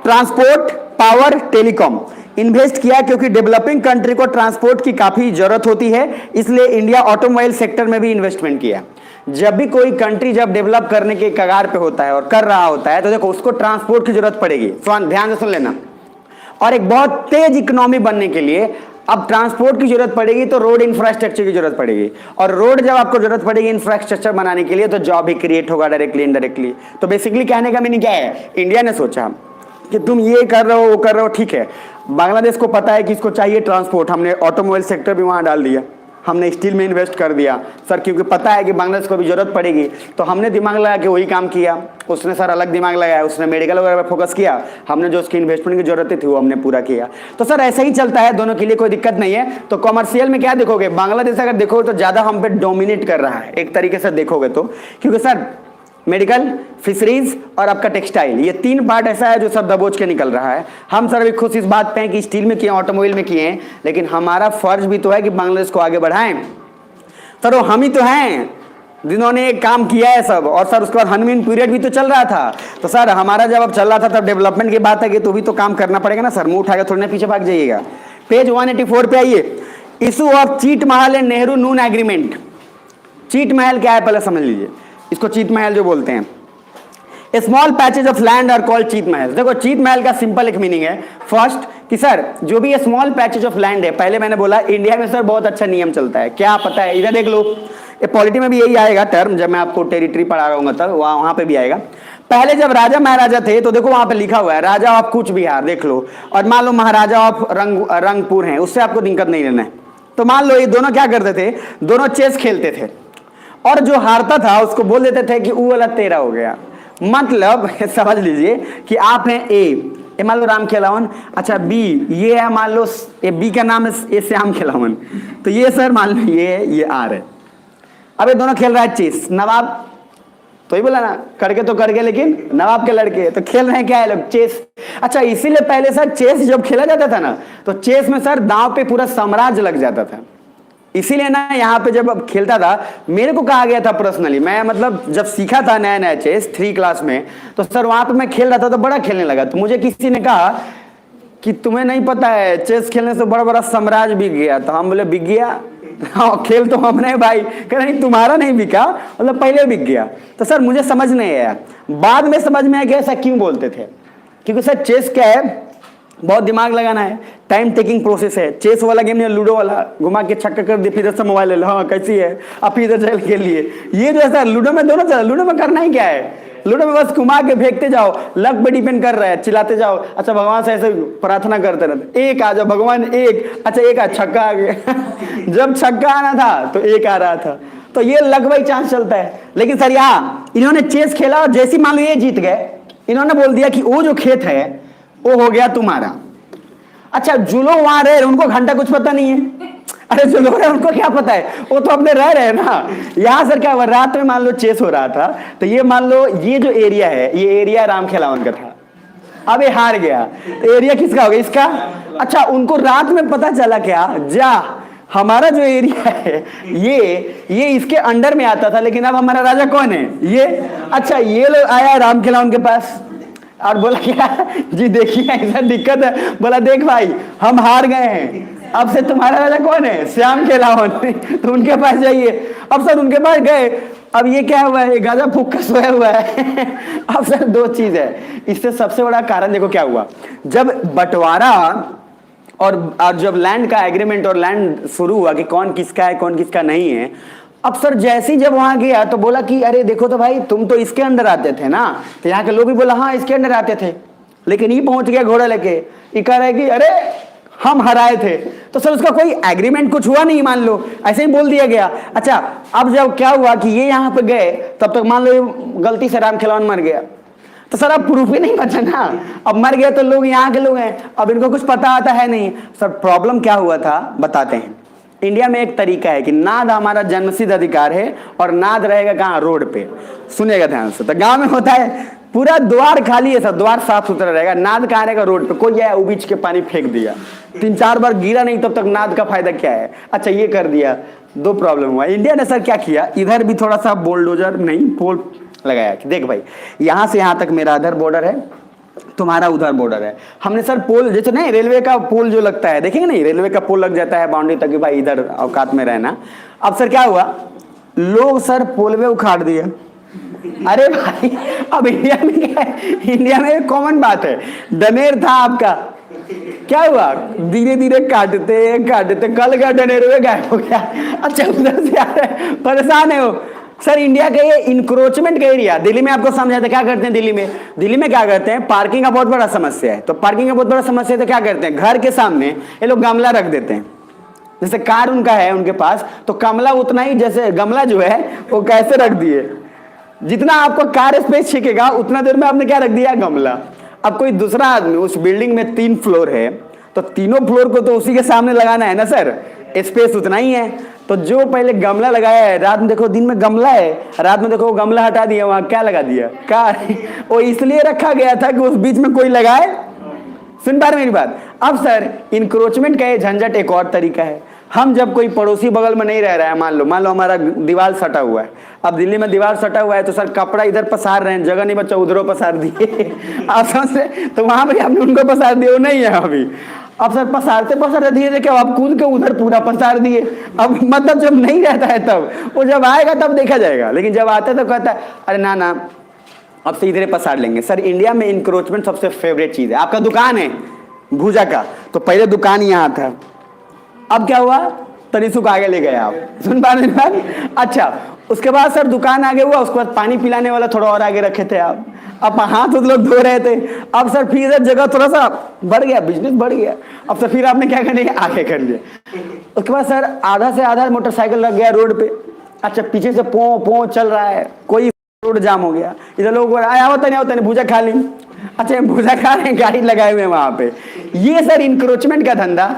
Speaker 1: ट्रांसपोर्ट, पावर, टेलीकॉम इन्वेस्ट किया, क्योंकि डेवलपिंग कंट्री को ट्रांसपोर्ट की काफी जरूरत होती है, इसलिए इंडिया ऑटोमोबाइल सेक्टर में भी इन्वेस्टमेंट किया। जब भी कोई कंट्री जब डेवलप करने के कगार पे होता है और कर रहा होता है तो देखो उसको ट्रांसपोर्ट की जरूरत पड़ेगी, ध्यान से सुन लेना। और एक बहुत तेज इकोनॉमी बनने के लिए अब ट्रांसपोर्ट की जरूरत पड़ेगी, तो रोड इंफ्रास्ट्रक्चर की जरूरत पड़ेगी, और रोड जब आपको जरूरत पड़ेगी इंफ्रास्ट्रक्चर बनाने के लिए तो जॉब भी क्रिएट होगा डायरेक्टली इनडायरेक्टली। तो बेसिकली कहने का मीनिंग क्या है, इंडिया ने सोचा कि तुम ये कर रहे हो वो कर रहे हो, ठीक है, बांग्लादेश को पता है कि इसको चाहिए ट्रांसपोर्ट, हमने ऑटोमोबाइल सेक्टर भी वहाँ डाल दिया, हमने स्टील में इन्वेस्ट कर दिया सर, क्योंकि पता है कि बांग्लादेश को भी जरूरत पड़ेगी, तो हमने दिमाग लगा के वही काम किया। उसने सर अलग दिमाग लगाया, उसने मेडिकल वगैरह पर फोकस किया, हमने जो उसकी इन्वेस्टमेंट की जरूरत थी वो हमने पूरा किया। तो सर ऐसा ही चलता है, दोनों के लिए कोई दिक्कत नहीं है। तो कॉमर्शियल में क्या देखोगे, बांग्लादेश अगर देखोगे तो ज़्यादा हम पे डोमिनेट कर रहा है एक तरीके से देखोगे तो, क्योंकि सर मेडिकल, फिशरीज और आपका टेक्सटाइल, ये तीन पार्ट ऐसा है जो सब दबोच के निकल रहा है। हम सर अभी खुश इस बात पे हैं कि स्टील में किए, ऑटोमोबाइल में किए हैं, लेकिन हमारा फर्ज भी तो है कि बांग्लादेश को आगे बढ़ाएं। सर वो हम ही तो हैं जिन्होंने काम किया है सब, और सर उसके बाद हनीमून पीरियड भी तो चल रहा था। तो सर हमारा जब अब चल रहा था तब डेवलपमेंट की बात है कि तो भी तो काम करना पड़ेगा ना सर, मुंह उठाकर थोड़ी ना पीछे भाग जाइएगा। पेज 184 पे आइए, issue of cheat Mahal and Nehru Noon agreement. Cheat महल क्या है पहले समझ लीजिए। इसको चीत महल जो बोलते हैं। Small patches of land are called Chhit Mahal. देखो चीत महल का सिंपल एक मीनिंग है फर्स्ट कि सर जो भी स्मॉल पैचेज ऑफ लैंड है, पहले मैंने बोला इंडिया में सर बहुत अच्छा नियम चलता है, क्या पता है, इधर देख लो, ये पॉलिटी में भी यही आएगा टर्म, जब मैं आपको टेरिटरी पढ़ा रहा हूँ तब वहां पे भी आएगा। पहले जब राजा महाराजा थे तो देखो वहां पे लिखा हुआ है राजा ऑफ कूच बिहार, देख लो, और मान लो महाराजा ऑफ रंगपुर हैं, उससे आपको दिक्कत नहीं लेना है। तो मान लो ये दोनों क्या करते थे, दोनों चेस खेलते थे, और जो हारता था उसको बोल देते थे कि वो वाला तेरा हो गया। मतलब समझ लीजिए कि आप हैं ए मान लो राम खिलावन, अच्छा बी ये है, मान लो ये बी का नाम है ए श्याम खिलावन, तो ये सर मान लो ये आर है। अब ये दोनों खेल रहा है चेस, नवाब तो ही बोला ना करके तो करके, लेकिन नवाब के लड़के तो खेल रहे हैं क्या है लोग, चेस। अच्छा इसीलिए पहले सर चेस जब खेला जाता था ना, तो चेस में सर दांव पे पूरा साम्राज्य लग जाता था। इसीलिए ना यहाँ पे जब खेलता था, मेरे को कहा गया था पर्सनली, मैं मतलब जब सीखा था नया नया चेस 3 क्लास में, तो सर वहां पे मैं खेल रहा था तो बड़ा खेलने लगा, तो मुझे किसी ने कहा कि तुम्हें नहीं पता है चेस खेलने से बड़ा बड़ा साम्राज्य बिक गया। तो हम बोले बिक गया, हाँ खेल तो हमने भाई, कह नहीं तुम्हारा नहीं बिका, मतलब पहले बिक गया। तो सर मुझे समझ नहीं आया, बाद में समझ में आया कि ऐसा क्यों बोलते थे, क्योंकि सर चेस क्या है, बहुत दिमाग लगाना है, टाइम टेकिंग प्रोसेस है। चेस वाला गेम नहीं, लूडो वाला घुमा के छक्का कर दे, फिर से मोबाइल ले लो, हाँ कैसी है आप इधर चल के लिए, ये जो है सर लूडो में दोनों चल, लूडो में करना ही क्या है, लूडो में बस घुमा के फेंकते जाओ, लक पे डिपेंड कर रहा है, चिल्लाते जाओ, अच्छा भगवान से ऐसे प्रार्थना करते रहते, एक आ जाओ भगवान एक, अच्छा एक आ छक्का आ गया जब छक्का आना था तो एक आ रहा था, तो ये लक बाई चांस चलता है। लेकिन सर यहाँ इन्होंने चेस खेला और जैसे मान लो ये जीत गए, इन्होंने बोल दिया कि वो जो खेत है वो हो गया तुम्हारा। अच्छा जो लोग वहां रहे उनको घंटा कुछ पता नहीं है, अरे जो लोग रहे उनको क्या पता है, वो तो अपने रह रहे ना। यहाँ सर क्या हुआ, रात में मान लो चेस हो रहा था, तो ये मान लो ये जो एरिया है, ये एरिया राम खिलावन का था, अब ये हार गया, तो एरिया किसका हो गया, इसका। अच्छा उनको रात में पता चला क्या, जा हमारा जो एरिया है ये इसके अंडर में आता था, लेकिन अब हमारा राजा कौन है, ये। अच्छा ये लोग आया राम खिलावन के पास और बोला क्या जी देखिए ऐसा दिक्कत है, बोला देख भाई हम हार गए हैं, अब से तुम्हारा राजा कौन है, श्याम खिलावन तो उनके पास जाइए। अब सर उनके पास गए, अब ये क्या हुआ है, गाजा फूक कर सोया हुआ है अब सर 2 चीज है इससे, सबसे बड़ा कारण देखो क्या हुआ, जब बंटवारा और जब लैंड का एग्रीमेंट और लैंड शुरू हुआ कि कौन किसका है कौन किसका नहीं है। अब सर जैसे ही जब वहां गया तो बोला कि अरे देखो तो भाई तुम तो इसके अंदर आते थे ना, तो यहाँ के लोग भी बोला हाँ इसके अंदर आते थे, लेकिन ये पहुंच गया घोड़ा लेके, ये कह रहा है कि अरे हम हराए थे। तो सर उसका कोई एग्रीमेंट कुछ हुआ नहीं, मान लो ऐसे ही बोल दिया गया। अच्छा अब जब क्या हुआ कि ये यहाँ पे गए, तब तक मान लो गलती से राम खिलावन मर गया, तो सर अब प्रूफ ही नहीं बचा ना, अब मर गए तो लोग यहाँ के लोग हैं, अब इनको कुछ पता आता है नहीं। सर प्रॉब्लम क्या हुआ था बताते हैं। इंडिया में एक तरीका है कि नाद हमारा जन्मसिद्ध अधिकार है, और नाद रहेगा कहाँ, रोड पे, सुनेगा ध्यान से। तो गांव में होता है पूरा द्वार खाली है, सब द्वार साफ सुथरा रहेगा, नाद कहाँ रहेगा, रोड पे। कोई आया उबीच के पानी फेंक दिया, 3-4 बार गिरा नहीं, तब तक नाद का फायदा क्या है। अच्छा ये कर दिया, 2 प्रॉब्लम हुआ। इंडिया ने सर क्या किया, इधर भी थोड़ा सा बोल्डोजर नहीं पोल लगाया कि देख भाई यहां से यहां तक मेरा इधर बॉर्डर है, तुम्हारा उधर बॉर्डर है। हमने सर पोल जैसे नहीं रेलवे का पोल जो लगता है, देखेंगे नहीं रेलवे का पोल लग जाता है बाउंड्री तक कि भाई इधर औकात में रहना। अब सर क्या हुआ, लोग सर पोलवे उखाड़ दिए। अरे भाई अब इंडिया में क्या है, इंडिया में एक कॉमन बात है, डनेर था आपका, क्या हुआ धीरे धीरे काटते काटते कल का डनेर हुए गायब हो गया। अच्छा उधर से आ रहे परेशान है वो। सर इंडिया का ये इंक्रोचमेंट का एरिया, दिल्ली में आपको समझाते क्या करते हैं, दिल्ली में क्या करते हैं, पार्किंग का बहुत बड़ा समस्या है। तो पार्किंग का बहुत बड़ा समस्या है तो क्या करते हैं, घर के सामने ये लोग गमला रख देते हैं। जैसे कार उनका है उनके पास, तो गमला उतना ही, जैसे गमला जो है वो कैसे रख दिए, जितना आपको कार स्पेस छिकेगा उतना देर में आपने क्या रख दिया, गमला। अब कोई दूसरा आदमी उस बिल्डिंग में 3 फ्लोर है, तो तीनों फ्लोर को तो उसी के सामने लगाना है ना सर, स्पेस उतना ही है। तो जो पहले गमला लगाया है, रात में देखो दिन में गमला है, रात में देखो वो गमला हटा दिया, वहां क्या लगा दिया, कार। वो इसलिए रखा गया था कि उस बीच में कोई लगाए। सुन पा रहे मेरी बात। अब सर इंक्रोचमेंट का ये झंझट एक और तरीका है। हम जब कोई पड़ोसी बगल में नहीं रह रहा है, मान लो हमारा दीवार सटा हुआ है, अब दिल्ली में दीवार सटा हुआ है, तो सर कपड़ा इधर पसार रहे हैं, जगह नहीं बच्चा उधरों पसार दिए आप समझ रहे, तो वहां पर आपने उनको पसार दिया, वो नहीं है अभी। अब सर पसारते पसारते धीरे धीरे क्या आप कूद के उधर पूरा पसार दिए। अब मतलब जब नहीं रहता है तब, वो जब आएगा तब देखा जाएगा, लेकिन जब आता है तो कहता है अरे ना ना अब से इधर पसार लेंगे। सर इंडिया में इंक्रोचमेंट सबसे फेवरेट चीज है। आपका दुकान है भूजा का, तो पहले दुकान यहाँ था, अब क्या हुआ तनिसु को आगे ले गए आप, सुन पा रहे हैं? अच्छा उसके बाद सर दुकान आगे हुआ, उसके बाद पानी पिलाने वाला थोड़ा और आगे रखे थे आप, अब हाथ उस लोग धो रहे थे। अब सर फिर जगह थोड़ा सा बढ़ गया, बिजनेस बढ़ गया। अब सर फिर आपने क्या कर लिया, आगे कर लिया। उसके बाद सर आधा से आधा मोटरसाइकिल रख गया रोड पे। अच्छा पीछे से पो पो चल रहा है, कोई रोड जाम हो गया, इधर लोग आया होता नहीं भूजा खा ली। अच्छा भूजा खा रहे हैं, गाड़ी लगाए हुए हैं वहां पे। ये सर इंक्रोचमेंट का धंधा,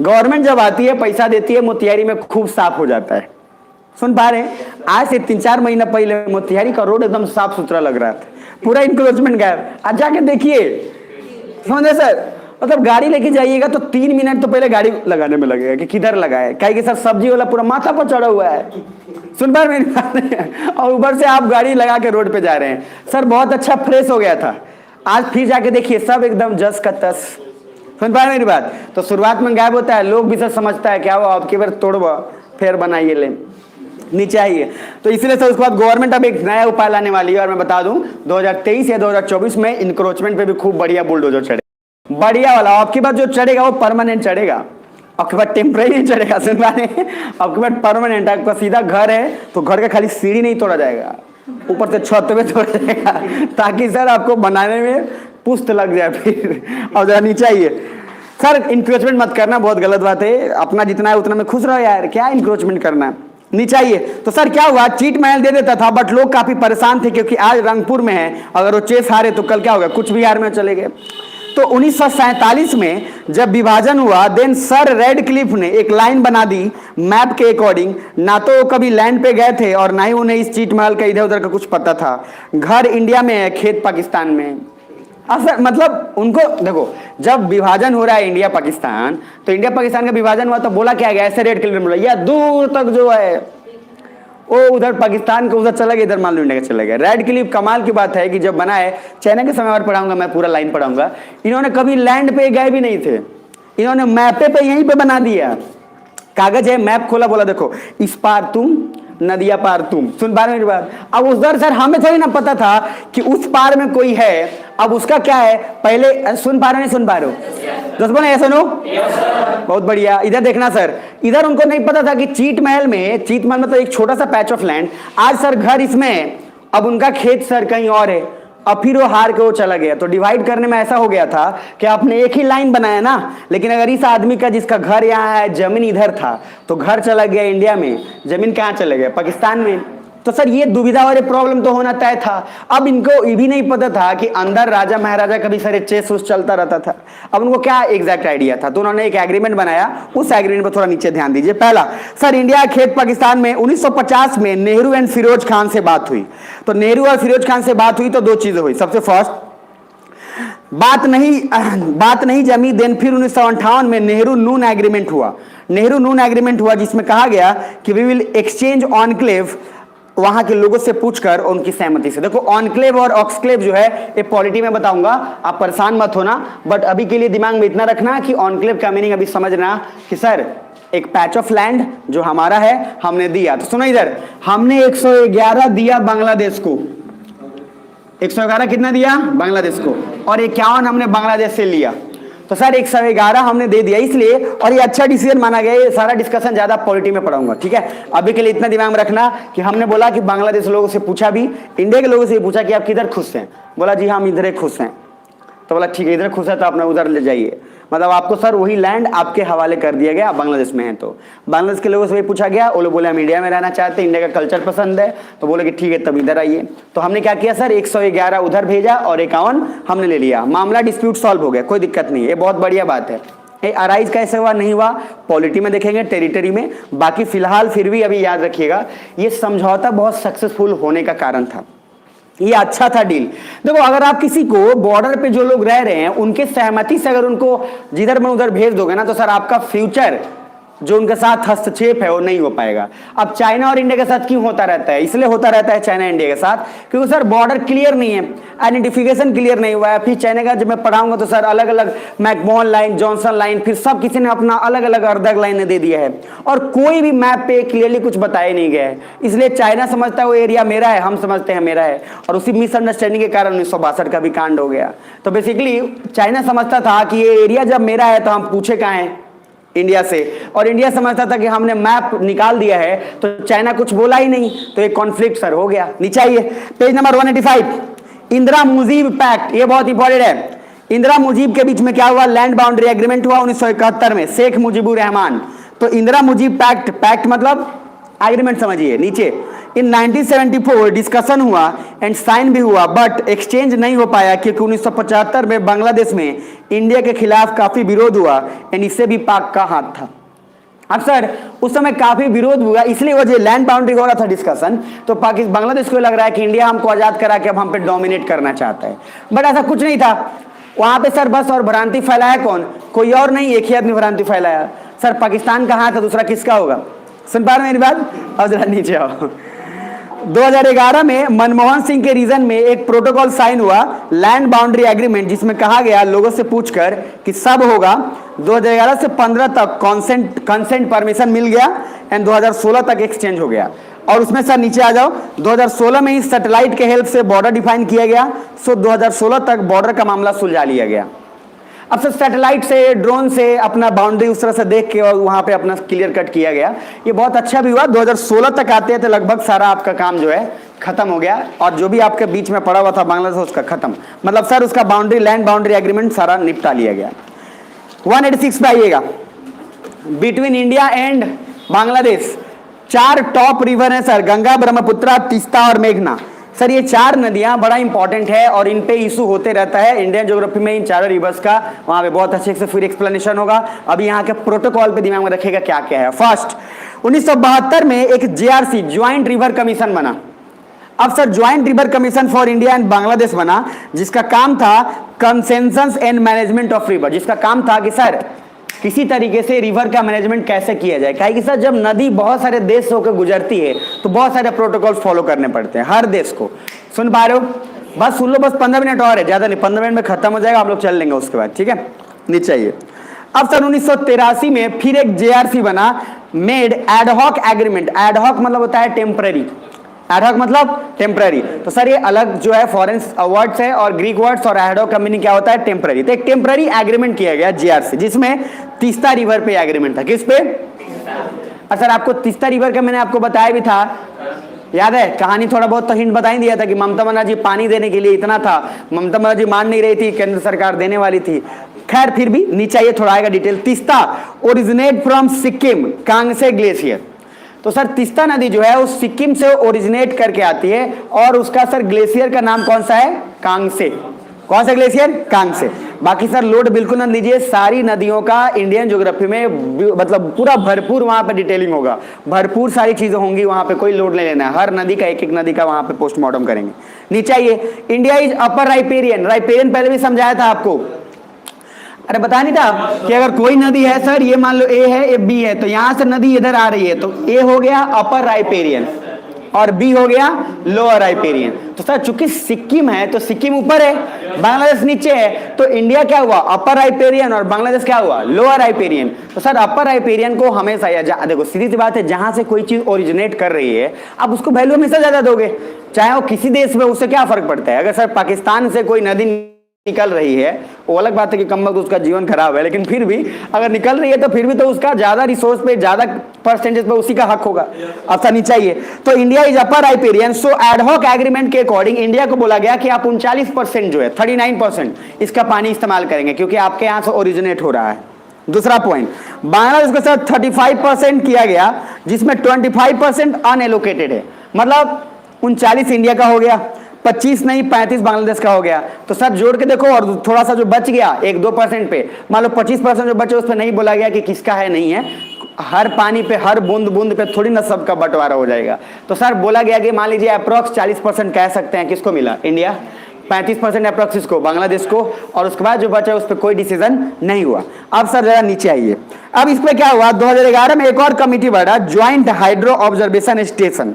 Speaker 1: गवर्नमेंट जब आती है पैसा देती है, मोतिहारी में खूब साफ हो जाता है। सुन पा रहे हैं? आज से 3-4 महीना पहले मोतिहारी का रोड एकदम साफ सुथरा लग रहा था, पूरा इंक्रोचमेंट गायब। आज जाके देखिए, समझे सर? मतलब गाड़ी लेके जाइएगा तो 3 मिनट तो पहले गाड़ी लगाने में लगेगा कि किधर लगाए, क्या कि सर सब्जी वाला पूरा माथा पर चढ़ा हुआ है। सुन पा रहे हैं? और ऊपर से आप गाड़ी लगा के रोड पे जा रहे हैं। सर बहुत अच्छा फ्रेश हो गया था, आज फिर जाके देखिए सब एकदम जस का तस। सुन पा रहे मेरी बात? तो शुरुआत में गायब होता है, लोग भी सर समझता है क्या वो आपकी बार तोड़वा फिर बनाइए ले नीचे आइए। तो इसलिए सर उसके बाद गवर्नमेंट अब एक नया उपाय लाने वाली है, और मैं बता दूं 2023 या 2024 में इंक्रोचमेंट पे भी खूब बढ़िया बुलडोजर चढ़ेगा, बढ़िया वाला। आपकी बात जो चढ़ेगा वो परमानेंट चढ़ेगा, आपके बाद टेम्परेरी नहीं चढ़ेगा। सुन पा रहे हैं? आपके बाद परमानेंट, आपका सीधा घर है तो घर का खाली सीढ़ी नहीं तोड़ा जाएगा, ऊपर से छत पे तोड़ा जाएगा, ताकि सर आपको बनाने में पुष्ट लग जाए फिर। और जरा नीचे आइए। सर इंक्रोचमेंट मत करना, बहुत गलत बात है। अपना जितना है उतना में खुश रहो यार, क्या इंक्रोचमेंट करना। नीचे आइए। तो सर क्या हुआ, चीट महल दे देता था, बट लोग काफी परेशान थे क्योंकि आज रंगपुर में है, अगर वो चेस हारे तो कल क्या होगा, कुछ बिहार में चले गए। तो 1947 में जब विभाजन हुआ, देन सर रेडक्लिफ ने एक लाइन बना दी मैप के अकॉर्डिंग। ना तो वो कभी लैंड पे गए थे और ना ही उन्हें इस चीट महल का इधर उधर का कुछ पता था। घर इंडिया में है, खेत पाकिस्तान में। सर मतलब उनको देखो, जब विभाजन हो रहा है इंडिया पाकिस्तान, तो इंडिया पाकिस्तान का विभाजन हुआ तो बोला क्या गया, ऐसे रेड क्लिफ बोला या दूर तक जो है वो उधर पाकिस्तान को उधर चला गया, इधर मान लो इंडिया का चला गया। रेड क्लिफ कमाल की बात है कि जब बना है, चाइना के समय और पढ़ाऊंगा मैं, पूरा लाइन पढ़ाऊंगा, इन्होंने कभी लैंड पे गए भी नहीं थे, इन्होंने मैपे पे यहीं पे बना दिया। कागज है, मैप खोला, बोला देखो इस पार तुम, नदिया पार तुम। सुन पा रहे मेरी बात? अब उधर सर हमें थोड़ी ना पता था कि उस पार में कोई है, अब उसका क्या है पहले। सुन पा रहे नहीं सुन पा रहे हो दोस्तों? नहीं ऐसा नो, बहुत बढ़िया। इधर देखना सर, इधर उनको नहीं पता था कि चीट महल में, चीट महल में तो एक छोटा सा पैच ऑफ लैंड, आज सर घर इसमें, अब उनका खेत सर कहीं और है, अब फिर वो हार के वो चला गया। तो डिवाइड करने में ऐसा हो गया था कि आपने एक ही लाइन बनाया ना, लेकिन अगर इस आदमी का जिसका घर यहाँ है, जमीन इधर था, तो घर चला गया इंडिया में, जमीन कहाँ चले गया, पाकिस्तान में। तो सर ये दुविधा वाले प्रॉब्लम तो होना तय था। अब इनको ये भी नहीं पता था कि अंदर राजा महाराजा कभी सर चेस उस चलता रहता था। अब उनको क्या एग्जैक्ट आइडिया था, तो उन्होंने एक एग्रीमेंट बनाया। उस एग्रीमेंट पर थोड़ा नीचे ध्यान दीजिए। पहला सर, इंडिया खेत पाकिस्तान में 1950 में नेहरू एंड फिरोज खान से बात हुई। तो नेहरू और फिरोज खान से बात हुई तो दो चीजें हुई। सबसे फर्स्ट, बात नहीं जमी। देन फिर 1958 में नेहरू नून एग्रीमेंट हुआ। नेहरू नून एग्रीमेंट हुआ जिसमें कहा गया कि वी विल एक्सचेंज ऑनक्लेव, वहां के लोगों से पूछकर उनकी सहमति से। देखो ऑनक्लेव और ऑक्सक्लेव जो है ये पॉलिटी में बताऊंगा, आप परेशान मत होना, बट अभी के लिए दिमाग में इतना रखना कि ऑनक्लेव का मीनिंग अभी समझना कि सर एक पैच ऑफ लैंड जो हमारा है हमने दिया। तो सुनो इधर, हमने 111 दिया बांग्लादेश को, 111 कितना दिया बांग्लादेश को, और 51 हमने बांग्लादेश से लिया। तो सर 111 हमने दे दिया इसलिए, और ये अच्छा डिसीजन माना गया। ये सारा डिस्कशन ज्यादा पॉलिटी में पढ़ाऊंगा, ठीक है। अभी के लिए इतना दिमाग में रखना कि हमने बोला कि बांग्लादेश लोगों से पूछा भी, इंडिया के लोगों से पूछा कि आप किधर खुश हैं, बोला जी हम इधर खुश हैं। तो बोला ठीक है, इधर खुश है तो अपना उधर ले जाइए। मतलब आपको सर वही लैंड आपके हवाले कर दिया गया, बांग्लादेश में है। तो बांग्लादेश के लोगों से भी पूछा गया, वो लोग बोले हम इंडिया में रहना चाहते हैं, इंडिया का कल्चर पसंद है। तो बोले कि ठीक है तब इधर आइए। तो हमने क्या किया सर, 111 उधर भेजा और 51 हमने ले लिया। मामला डिस्प्यूट सॉल्व हो गया, कोई दिक्कत नहीं है, ये बहुत बढ़िया बात है। ये अराइज कैसे हुआ नहीं हुआ पॉलिटी में देखेंगे, टेरिटरी में। बाकी फिलहाल फिर भी अभी याद रखिएगा, ये समझौता बहुत सक्सेसफुल होने का कारण था, ये अच्छा था डील। देखो अगर आप किसी को बॉर्डर पे जो लोग रह रहे हैं उनके सहमति से अगर उनको जिधर मन उधर भेज दोगे ना, तो सर आपका फ्यूचर जो उनके साथ हस्तक्षेप है वो नहीं हो पाएगा। अब चाइना और इंडिया के साथ क्यों होता रहता है? इसलिए होता रहता है चाइना इंडिया के साथ क्योंकि सर बॉर्डर क्लियर नहीं है, आइडेंटिफिकेशन क्लियर नहीं हुआ है। फिर चाइना का जब मैं पढ़ाऊंगा तो सर अलग अलग मैकमोहन लाइन, जॉनसन लाइन, फिर सब किसी ने अपना अलग अलग अर्धक लाइनें दे दिया है और कोई भी मैप पे क्लियरली कुछ बताया नहीं गया है। इसलिए चाइना समझता है वो एरिया मेरा है, हम समझते हैं मेरा है, और उसी मिसअंडरस्टैंडिंग के कारण 1962 का भी कांड हो गया। तो बेसिकली चाइना समझता था कि ये एरिया जब मेरा है तो हम पूछे कहाँ हैं? इंडिया से, और इंडिया समझता था कि हमने मैप निकाल दिया है तो चाइना कुछ बोला ही नहीं, तो एक कॉन्फ्लिक्ट सर हो गया। नीचे आइए, page number 185, Indira Mujib pact, ये बहुत इंपॉर्टेंट है। इंदिरा मुजीब के बीच में क्या हुआ? लैंड बाउंड्री एग्रीमेंट हुआ 1971 में, शेख मुजीबुर रहमान। तो इंदिरा मुजीब पैक्ट, पैक्ट मतलब एग्रीमेंट समझिए। नीचे इन 1974 डिस्कशन हुआ एंड साइन भी हुआ, बट एक्सचेंज नहीं हो पाया क्योंकि 1975 में बांग्लादेश में इंडिया के खिलाफ काफी विरोध हुआ एंड इससे भी पाक का हाथ था। अब सर उस समय काफी विरोध हुआ, इसलिए वो जो लैंड बाउंड्री हो रहा था डिस्कशन, तो पाकिस्तान बांग्लादेश को लग रहा है कि इंडिया हमको आजाद करा के अब हम पे डोमिनेट करना चाहता है, बट ऐसा कुछ नहीं था। वहां पे सर बस और भ्रांति फैलाया कौन? कोई और नहीं, एक ही आदमी भ्रांति फैलाया। सर पाकिस्तान का हाथ है, दूसरा किसका होगा? सुन पा रहे मेरी बात? अब जरा नीचे आओ। 2011 में मनमोहन सिंह के रीजन में एक प्रोटोकॉल साइन हुआ, लैंड बाउंड्री एग्रीमेंट, जिसमें कहा गया लोगों से पूछकर कि सब होगा। 2011 से 15 तक कंसेंट परमिशन मिल गया एंड 2016 तक एक्सचेंज हो गया। और उसमें सर नीचे आ जाओ, 2016 में ही सैटेलाइट के हेल्प से बॉर्डर डिफाइन किया गया, सो 2016 तक बॉर्डर का मामला सुलझा लिया गया। अब सर सैटेलाइट से, ड्रोन से अपना बाउंड्री उस तरह से देख के और वहां पे अपना क्लियर कट किया गया, ये बहुत अच्छा भी हुआ। 2016 तक आते हैं तो लगभग सारा आपका काम जो है खत्म हो गया, और जो भी आपके बीच में पड़ा हुआ था बांग्लादेश उसका खत्म, मतलब सर उसका बाउंड्री, लैंड बाउंड्री एग्रीमेंट सारा निपटा लिया गया। 186 पे आइएगा, between India and Bangladesh 4 top river है सर, गंगा, ब्रह्मपुत्र, तीस्ता और मेघना। सर ये 4 नदियां बड़ा इंपॉर्टेंट है और इन पे इशू होते रहता है इंडियन ज्योग्राफी में, इन 4 रिवर्स का वहां पे बहुत अच्छे से फिर एक्सप्लेनेशन होगा। अभी यहाँ के प्रोटोकॉल पे दिमाग में रखेगा क्या क्या है। फर्स्ट, 1972 में एक JRC, ज्वाइंट रिवर कमीशन बना। अब sir joint river commission for India and Bangladesh बना, जिसका काम था consensus and management of river, जिसका काम था कि सर किसी तरीके से रिवर का मैनेजमेंट कैसे किया जाए। क्या कि सर जब नदी बहुत सारे देश होकर गुजरती है तो बहुत सारे प्रोटोकॉल फॉलो करने पड़ते हैं हर देश को। सुन पा रहे हो? बस सुन लो, बस 15 मिनट और है, ज्यादा नहीं, 15 मिनट में खत्म हो जाएगा, आप लोग चल लेंगे उसके बाद, ठीक है? नीचे आइए। अब सन 1983 में फिर एक JRC बना, मेड एडहॉक एग्रीमेंट। एडहॉक मतलब होता है टेम्पररी, एडहॉक मतलब टेम्पररी। तो सर ये अलग जो है फॉरेन वर्ड्स है और ग्रीक वर्ड्स, और एडहॉक का मीनिंग क्या होता है? टेम्पररी। तो एक टेम्पररी एग्रीमेंट किया गया JRC, जिसमें तीस्ता रिवर पे एग्रीमेंट था। किस पे? सर आपको तीस्ता रिवर का मैंने आपको बताया भी था, याद है? कहानी थोड़ा बहुत तो हिंट बता ही दिया था कि ममता बनर्जी पानी देने के लिए इतना था, ममता बनर्जी मान नहीं रही थी, केंद्र सरकार देने वाली थी। खैर फिर भी नीचे ये थोड़ा आएगा detail. Teesta originate from Sikkim Kangse glacier. तो सर तीस्ता नदी जो है वो सिक्किम से ओरिजिनेट करके आती है और उसका सर ग्लेशियर का नाम कौन सा है? कांगसे। कौन सा ग्लेशियर? कांगसे। बाकी सर लोड बिल्कुल ना लीजिए, सारी नदियों का इंडियन ज्योग्राफी में मतलब पूरा भरपूर वहां पे डिटेलिंग होगा, भरपूर सारी चीजें होंगी वहां पे, कोई लोड नहीं लेना है। हर नदी का एक एक नदी का वहां पे पोस्टमार्टम करेंगे। नीचे आइए, India is upper riparian. Riparian पहले भी समझाया था आपको, अरे बता नहीं था कि अगर कोई नदी है सर, ये मान लो A है, ये B है, तो यहां से नदी इधर आ रही है, तो A हो गया अपर राइपेरियन और B हो गया लोअर राइपेरियन। तो सर चूंकि सिक्किम है तो सिक्किम ऊपर है, बांग्लादेश नीचे है, तो इंडिया क्या हुआ? अपर राइपेरियन, और बांग्लादेश क्या हुआ? Lower riparian. तो सर अपर राइपेरियन को हमेशा, देखो सीधी सी बात है, जहां से कोई चीज ओरिजिनेट कर रही है आप उसको वैल्यू हमेशा ज्यादा दोगे, चाहे वो किसी देश में, उससे क्या फर्क पड़ता है? अगर सर पाकिस्तान से कोई नदी निकल रही है, वो अलग बात है कि कम वक्त उसका जीवन खराब है, लेकिन फिर भी अगर निकल रही है तो फिर भी तो उसका ज्यादा रिसोर्स पे, ज्यादा परसेंटेज पे उसी का हक होगा। अच्छा नीचे आइए, तो India is upper riparian, so ad hoc agreement के अकॉर्डिंग इंडिया को बोला गया कि आप 39% जो है 39% इसका पानी इस्तेमाल करेंगे क्योंकि आपके यहाँ से ओरिजिनेट हो रहा है। दूसरा पॉइंट, बांग्लादेश के साथ 35% किया गया, जिसमें 25% अनएलोकेटेड है, मतलब 39 इंडिया का हो गया, 25 नहीं 35 बांग्लादेश का हो गया। तो सर जोड़ के देखो, और थोड़ा सा जो बच गया 1-2% पे, मान लो 25% जो बचे उस पर नहीं बोला गया कि किसका है नहीं है, हर पानी पे, हर बूंद बूंद पे थोड़ी ना सबका बंटवारा हो जाएगा। तो सर बोला गया कि मान लीजिए अप्रोक्स 40% कह सकते हैं किसको मिला? इंडिया। 35% अप्रॉक्स इसको बांग्लादेश को, और उसके बाद जो बचा उस पर कोई डिसीजन नहीं हुआ। अब सर जरा नीचे आइए, अब इस पे क्या हुआ, 2011 में एक और कमिटी बढ़ा, ज्वाइंट हाइड्रो ऑब्जर्वेशन स्टेशन,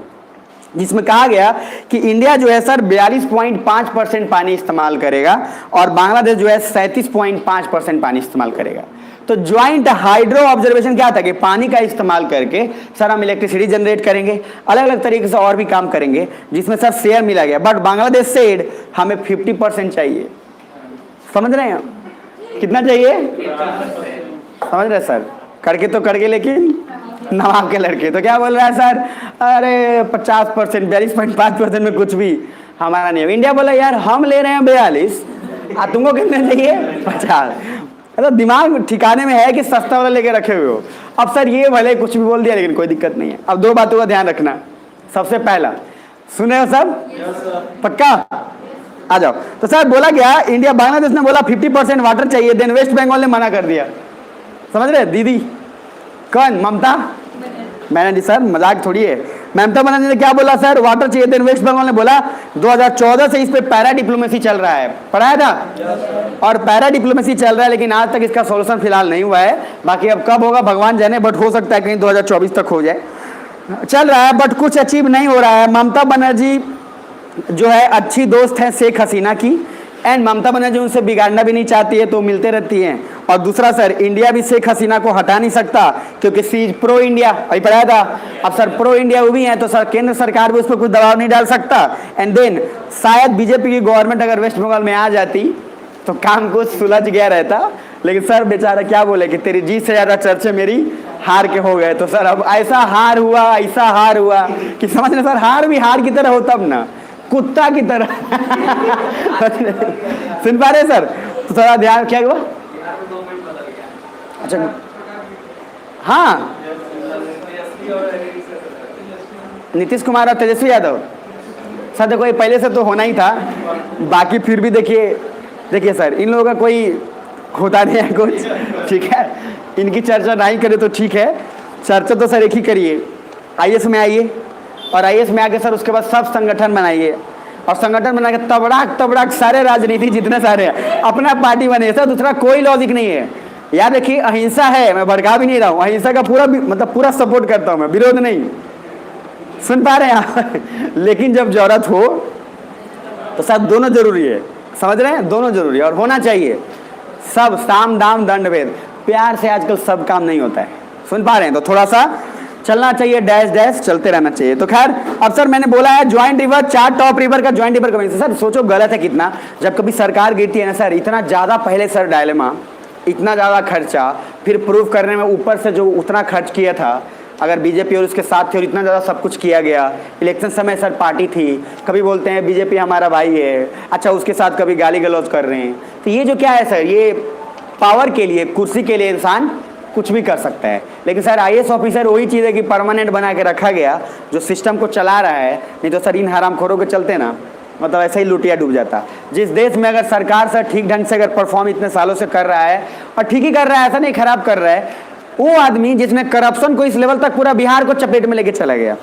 Speaker 1: जिसमें कहा गया कि इंडिया जो है सर 42.5% पानी इस्तेमाल करेगा और बांग्लादेश जो है 37.5% पानी इस्तेमाल करेगा। तो ज्वाइंट हाइड्रो ऑब्जर्वेशन क्या था कि पानी का इस्तेमाल करके सर हम इलेक्ट्रिसिटी जनरेट करेंगे, अलग अलग तरीके से और भी काम करेंगे, जिसमें सर शेयर मिला गया। बट बांग्लादेश सेड हमें 50% चाहिए। समझ रहे हैं, कितना चाहिए समझ रहे सर, करके तो करके, लेकिन नवाब के लड़के तो क्या बोल रहा है सर, अरे 50%, 42.5% में कुछ भी हमारा नहीं है। इंडिया बोला यार हम ले रहे हैं 42, तुमको कितने चाहिए 50। मतलब दिमाग ठिकाने में है कि सस्ता वाला लेके रखे हुए हो। अब सर ये भले कुछ भी बोल दिया लेकिन कोई दिक्कत नहीं है। अब दो बातों का ध्यान रखना, सबसे पहला, सुन रहे हो सब, पक्का आ जाओ। तो सर बोला गया, इंडिया बांग्लादेश ने बोला 50% वाटर चाहिए, देन वेस्ट बंगाल ने मना कर दिया। समझ रहे दीदी, कौन, ममता बनर्जी, सर मजाक थोड़ी है, ममता बनर्जी ने क्या बोला सर, वाटर चाहिए, देन वेस्ट बंगाल ने बोला 2014 से इस पे पैरा डिप्लोमेसी चल रहा है, पढ़ाया था, और पैरा डिप्लोमेसी चल रहा है, लेकिन आज तक इसका सॉल्यूशन फिलहाल नहीं हुआ है। बाकी अब कब होगा भगवान जाने, बट हो सकता है कहीं 2024 तक हो जाए। चल रहा है बट कुछ अचीव नहीं हो रहा है। ममता बनर्जी जो है अच्छी दोस्त है शेख हसीना की, एंड ममता बनर्जी उनसे बिगाड़ना भी नहीं चाहती है, तो मिलते रहती हैं। और दूसरा सर, इंडिया भी शेख हसीना को हटा नहीं सकता क्योंकि सी इज प्रो इंडिया, अभी पढ़ाया था। अब सर प्रो इंडिया वो भी है, तो सर केंद्र सरकार भी उस पर कुछ दबाव नहीं डाल सकता। एंड देन शायद बीजेपी की गवर्नमेंट अगर वेस्ट बंगाल में आ जाती तो काम कुछ सुलझ गया रहता, लेकिन सर बेचारा क्या बोले कि तेरी जीत से ज्यादा चर्चे मेरी हार के हो गए। तो सर अब ऐसा हार हुआ, ऐसा हार हुआ कि समझ रहे सर, हार भी हार की तरह हो तब ना, कुत्ता की तरह सुन पा रहे सर, तो थोड़ा ध्यान, क्या हुआ, अच्छा हाँ, नीतीश कुमार और तेजस्वी यादव सर, देखो ये पहले से तो होना ही था। बाकी फिर भी देखिए सर, इन लोगों का कोई होता नहीं है कुछ, ठीक है, इनकी चर्चा नहीं करे तो ठीक है, चर्चा तो सर एक ही करिए, आईएएस में आइए, और आईएएस में आके सर उसके बाद सब संगठन बनाइए, और संगठन बना के तबड़ाक सारे राजनीति जितने सारे हैं अपना पार्टी बने सर, दूसरा कोई लॉजिक नहीं है। यार देखिए अहिंसा है, मैं भड़का भी नहीं रहा हूँ, अहिंसा का पूरा मतलब पूरा सपोर्ट करता हूँ मैं, विरोध नहीं, सुन पा रहे हैं आप लेकिन जब जरूरत हो तो सब दोनों जरूरी है, समझ रहे हैं, दोनों जरूरी है और होना चाहिए। सब साम दाम दंड भेद, प्यार से आजकल सब काम नहीं होता है, सुन पा रहे हैं, तो थोड़ा सा चलना चाहिए, डैश डैश चलते रहना चाहिए। तो खैर अब सर मैंने बोला है ज्वाइंट रिवर, 4 टॉप रिवर का ज्वाइंट रिवर कमेंट, सर सोचो गलत है कितना, जब कभी सरकार गिरती है ना सर, इतना ज़्यादा पहले सर डायलेमा, इतना ज़्यादा खर्चा, फिर प्रूव करने में ऊपर से जो उतना खर्च किया था, अगर बीजेपी और उसके साथ थे और इतना ज़्यादा सब कुछ किया गया, इलेक्शन समय सर पार्टी थी, कभी बोलते हैं बीजेपी हमारा भाई है, अच्छा उसके साथ कभी गाली गलौज कर रहे हैं, तो ये जो क्या है सर, ये पावर के लिए, कुर्सी के लिए इंसान कुछ भी कर सकता है। लेकिन सर आईएएस ऑफिसर वही चीज़ है कि परमानेंट बना के रखा गया जो सिस्टम को चला रहा है, नहीं तो सर इन हरामखोरों के चलते ना मतलब ऐसे ही लुटिया डूब जाता। जिस देश में अगर सरकार सर ठीक ढंग से अगर परफॉर्म इतने सालों से कर रहा है, और ठीक ही कर रहा है, ऐसा नहीं खराब कर रहा है, वो आदमी जिसने करप्शन को इस लेवल तक पूरा बिहार को चपेट में लेके चला गया,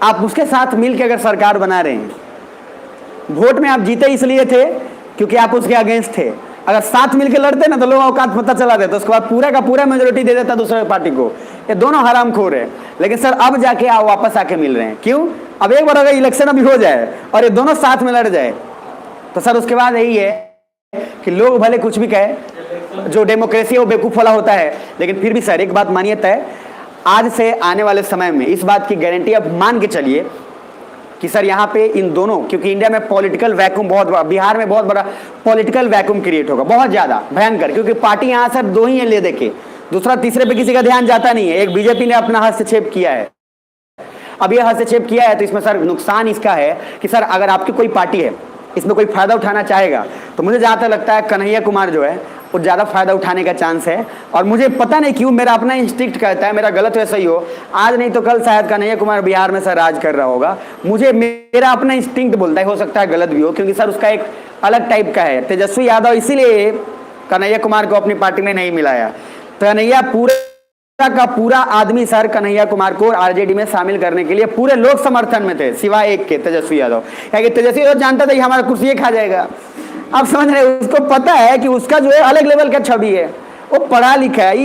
Speaker 1: आप उसके साथ मिल के अगर सरकार बना रहे हैं, वोट में आप जीते इसलिए थे क्योंकि आप उसके अगेंस्ट थे, अगर साथ मिलकर लड़ते ना तो लोगों को पता चला देता, उसके बाद पूरा का पूरा मेजोरिटी दे देता दूसरे पार्टी को। ये दोनों हरामखोर है, लेकिन सर अब जाके आप वापस आके मिल रहे हैं, क्यों? अब एक बार अगर इलेक्शन अभी हो जाए और ये दोनों साथ में लड़ जाए तो सर उसके बाद यही है कि लोग भले कुछ भी कहे, जो डेमोक्रेसी है वो बेवकूफ वाला होता है, लेकिन फिर भी सर एक बात मानिए तय, आज से आने वाले समय में इस बात की गारंटी अब मान के चलिए कि सर यहाँ पे इन दोनों, क्योंकि इंडिया में पॉलिटिकल वैक्यूम बहुत बड़ा, बिहार में बहुत बड़ा पॉलिटिकल वैक्यूम क्रिएट होगा, बहुत ज़्यादा भयंकर, क्योंकि पार्टी यहाँ सर दो ही है ले देके, दूसरा तीसरे पे किसी का ध्यान जाता नहीं है। एक बीजेपी ने अपना हस्तक्षेप किया है, अब ये हस्तक्षेप किया है तो इसमें सर नुकसान इसका है कि सर अगर आपकी कोई पार्टी है इसमें कोई फायदा उठाना चाहेगा तो मुझे जहाँ तक लगता है कन्हैया कुमार जो है वो ज़्यादा फायदा उठाने का चांस है। और मुझे पता नहीं क्यों मेरा अपना इंस्टिक्ट कहता है, मेरा गलत वैसा ही हो, आज नहीं तो कल शायद कन्हैया कुमार बिहार में सर राज कर रहा होगा, मुझे मेरा अपना इंस्टिंक्ट बोलता है, हो सकता है गलत भी हो, क्योंकि सर उसका एक अलग टाइप का है। तेजस्वी यादव इसीलिए कन्हैया कुमार को अपनी पार्टी में नहीं मिलाया, कन्हैया पूरे का पूरा आदमी सर कन्हैया कुमार को आरजेडी में शामिल करने के लिए पूरे लोग समर्थन में थे, सिवाय एक के, तेजस्वी यादव। क्या तेजस्वी यादव जानता था कि हमारा कुर्सी खा जाएगा। आप समझ रहे, उसको पता है कि उसका जो है अलग लेवल का छवि है, वो पढ़ा लिखा है।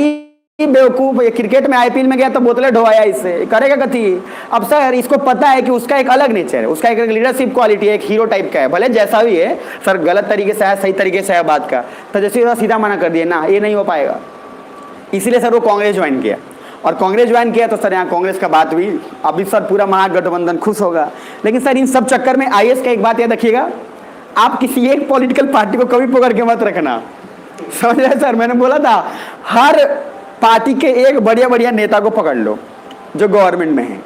Speaker 1: ये बेवकूफ, ये क्रिकेट में आईपीएल में गया तो बोतलें ढोवाया, इससे करेगा कथी। अब सर इसको पता है कि उसका एक अलग नेचर है, उसका एक लीडरशिप क्वालिटी है, एक हीरो टाइप का है, भले जैसा भी है सर, गलत तरीके से है सही तरीके से है बात का। तेजस्वी यादव सीधा मना कर दिया, ना ये नहीं हो पाएगा। इसीलिए सर वो कांग्रेस ज्वाइन किया, और कांग्रेस ज्वाइन किया तो सर यहाँ कांग्रेस का बात हुई। अभी सर पूरा महागठबंधन खुश होगा। लेकिन सर इन सब चक्कर में आईएएस का एक बात याद रखिएगा, आप किसी एक पॉलिटिकल पार्टी को कभी पकड़ के मत रखना, समझ रहे सर। मैंने बोला था हर पार्टी के एक बढ़िया बढ़िया नेता को पकड़ लो जो गवर्नमेंट में है।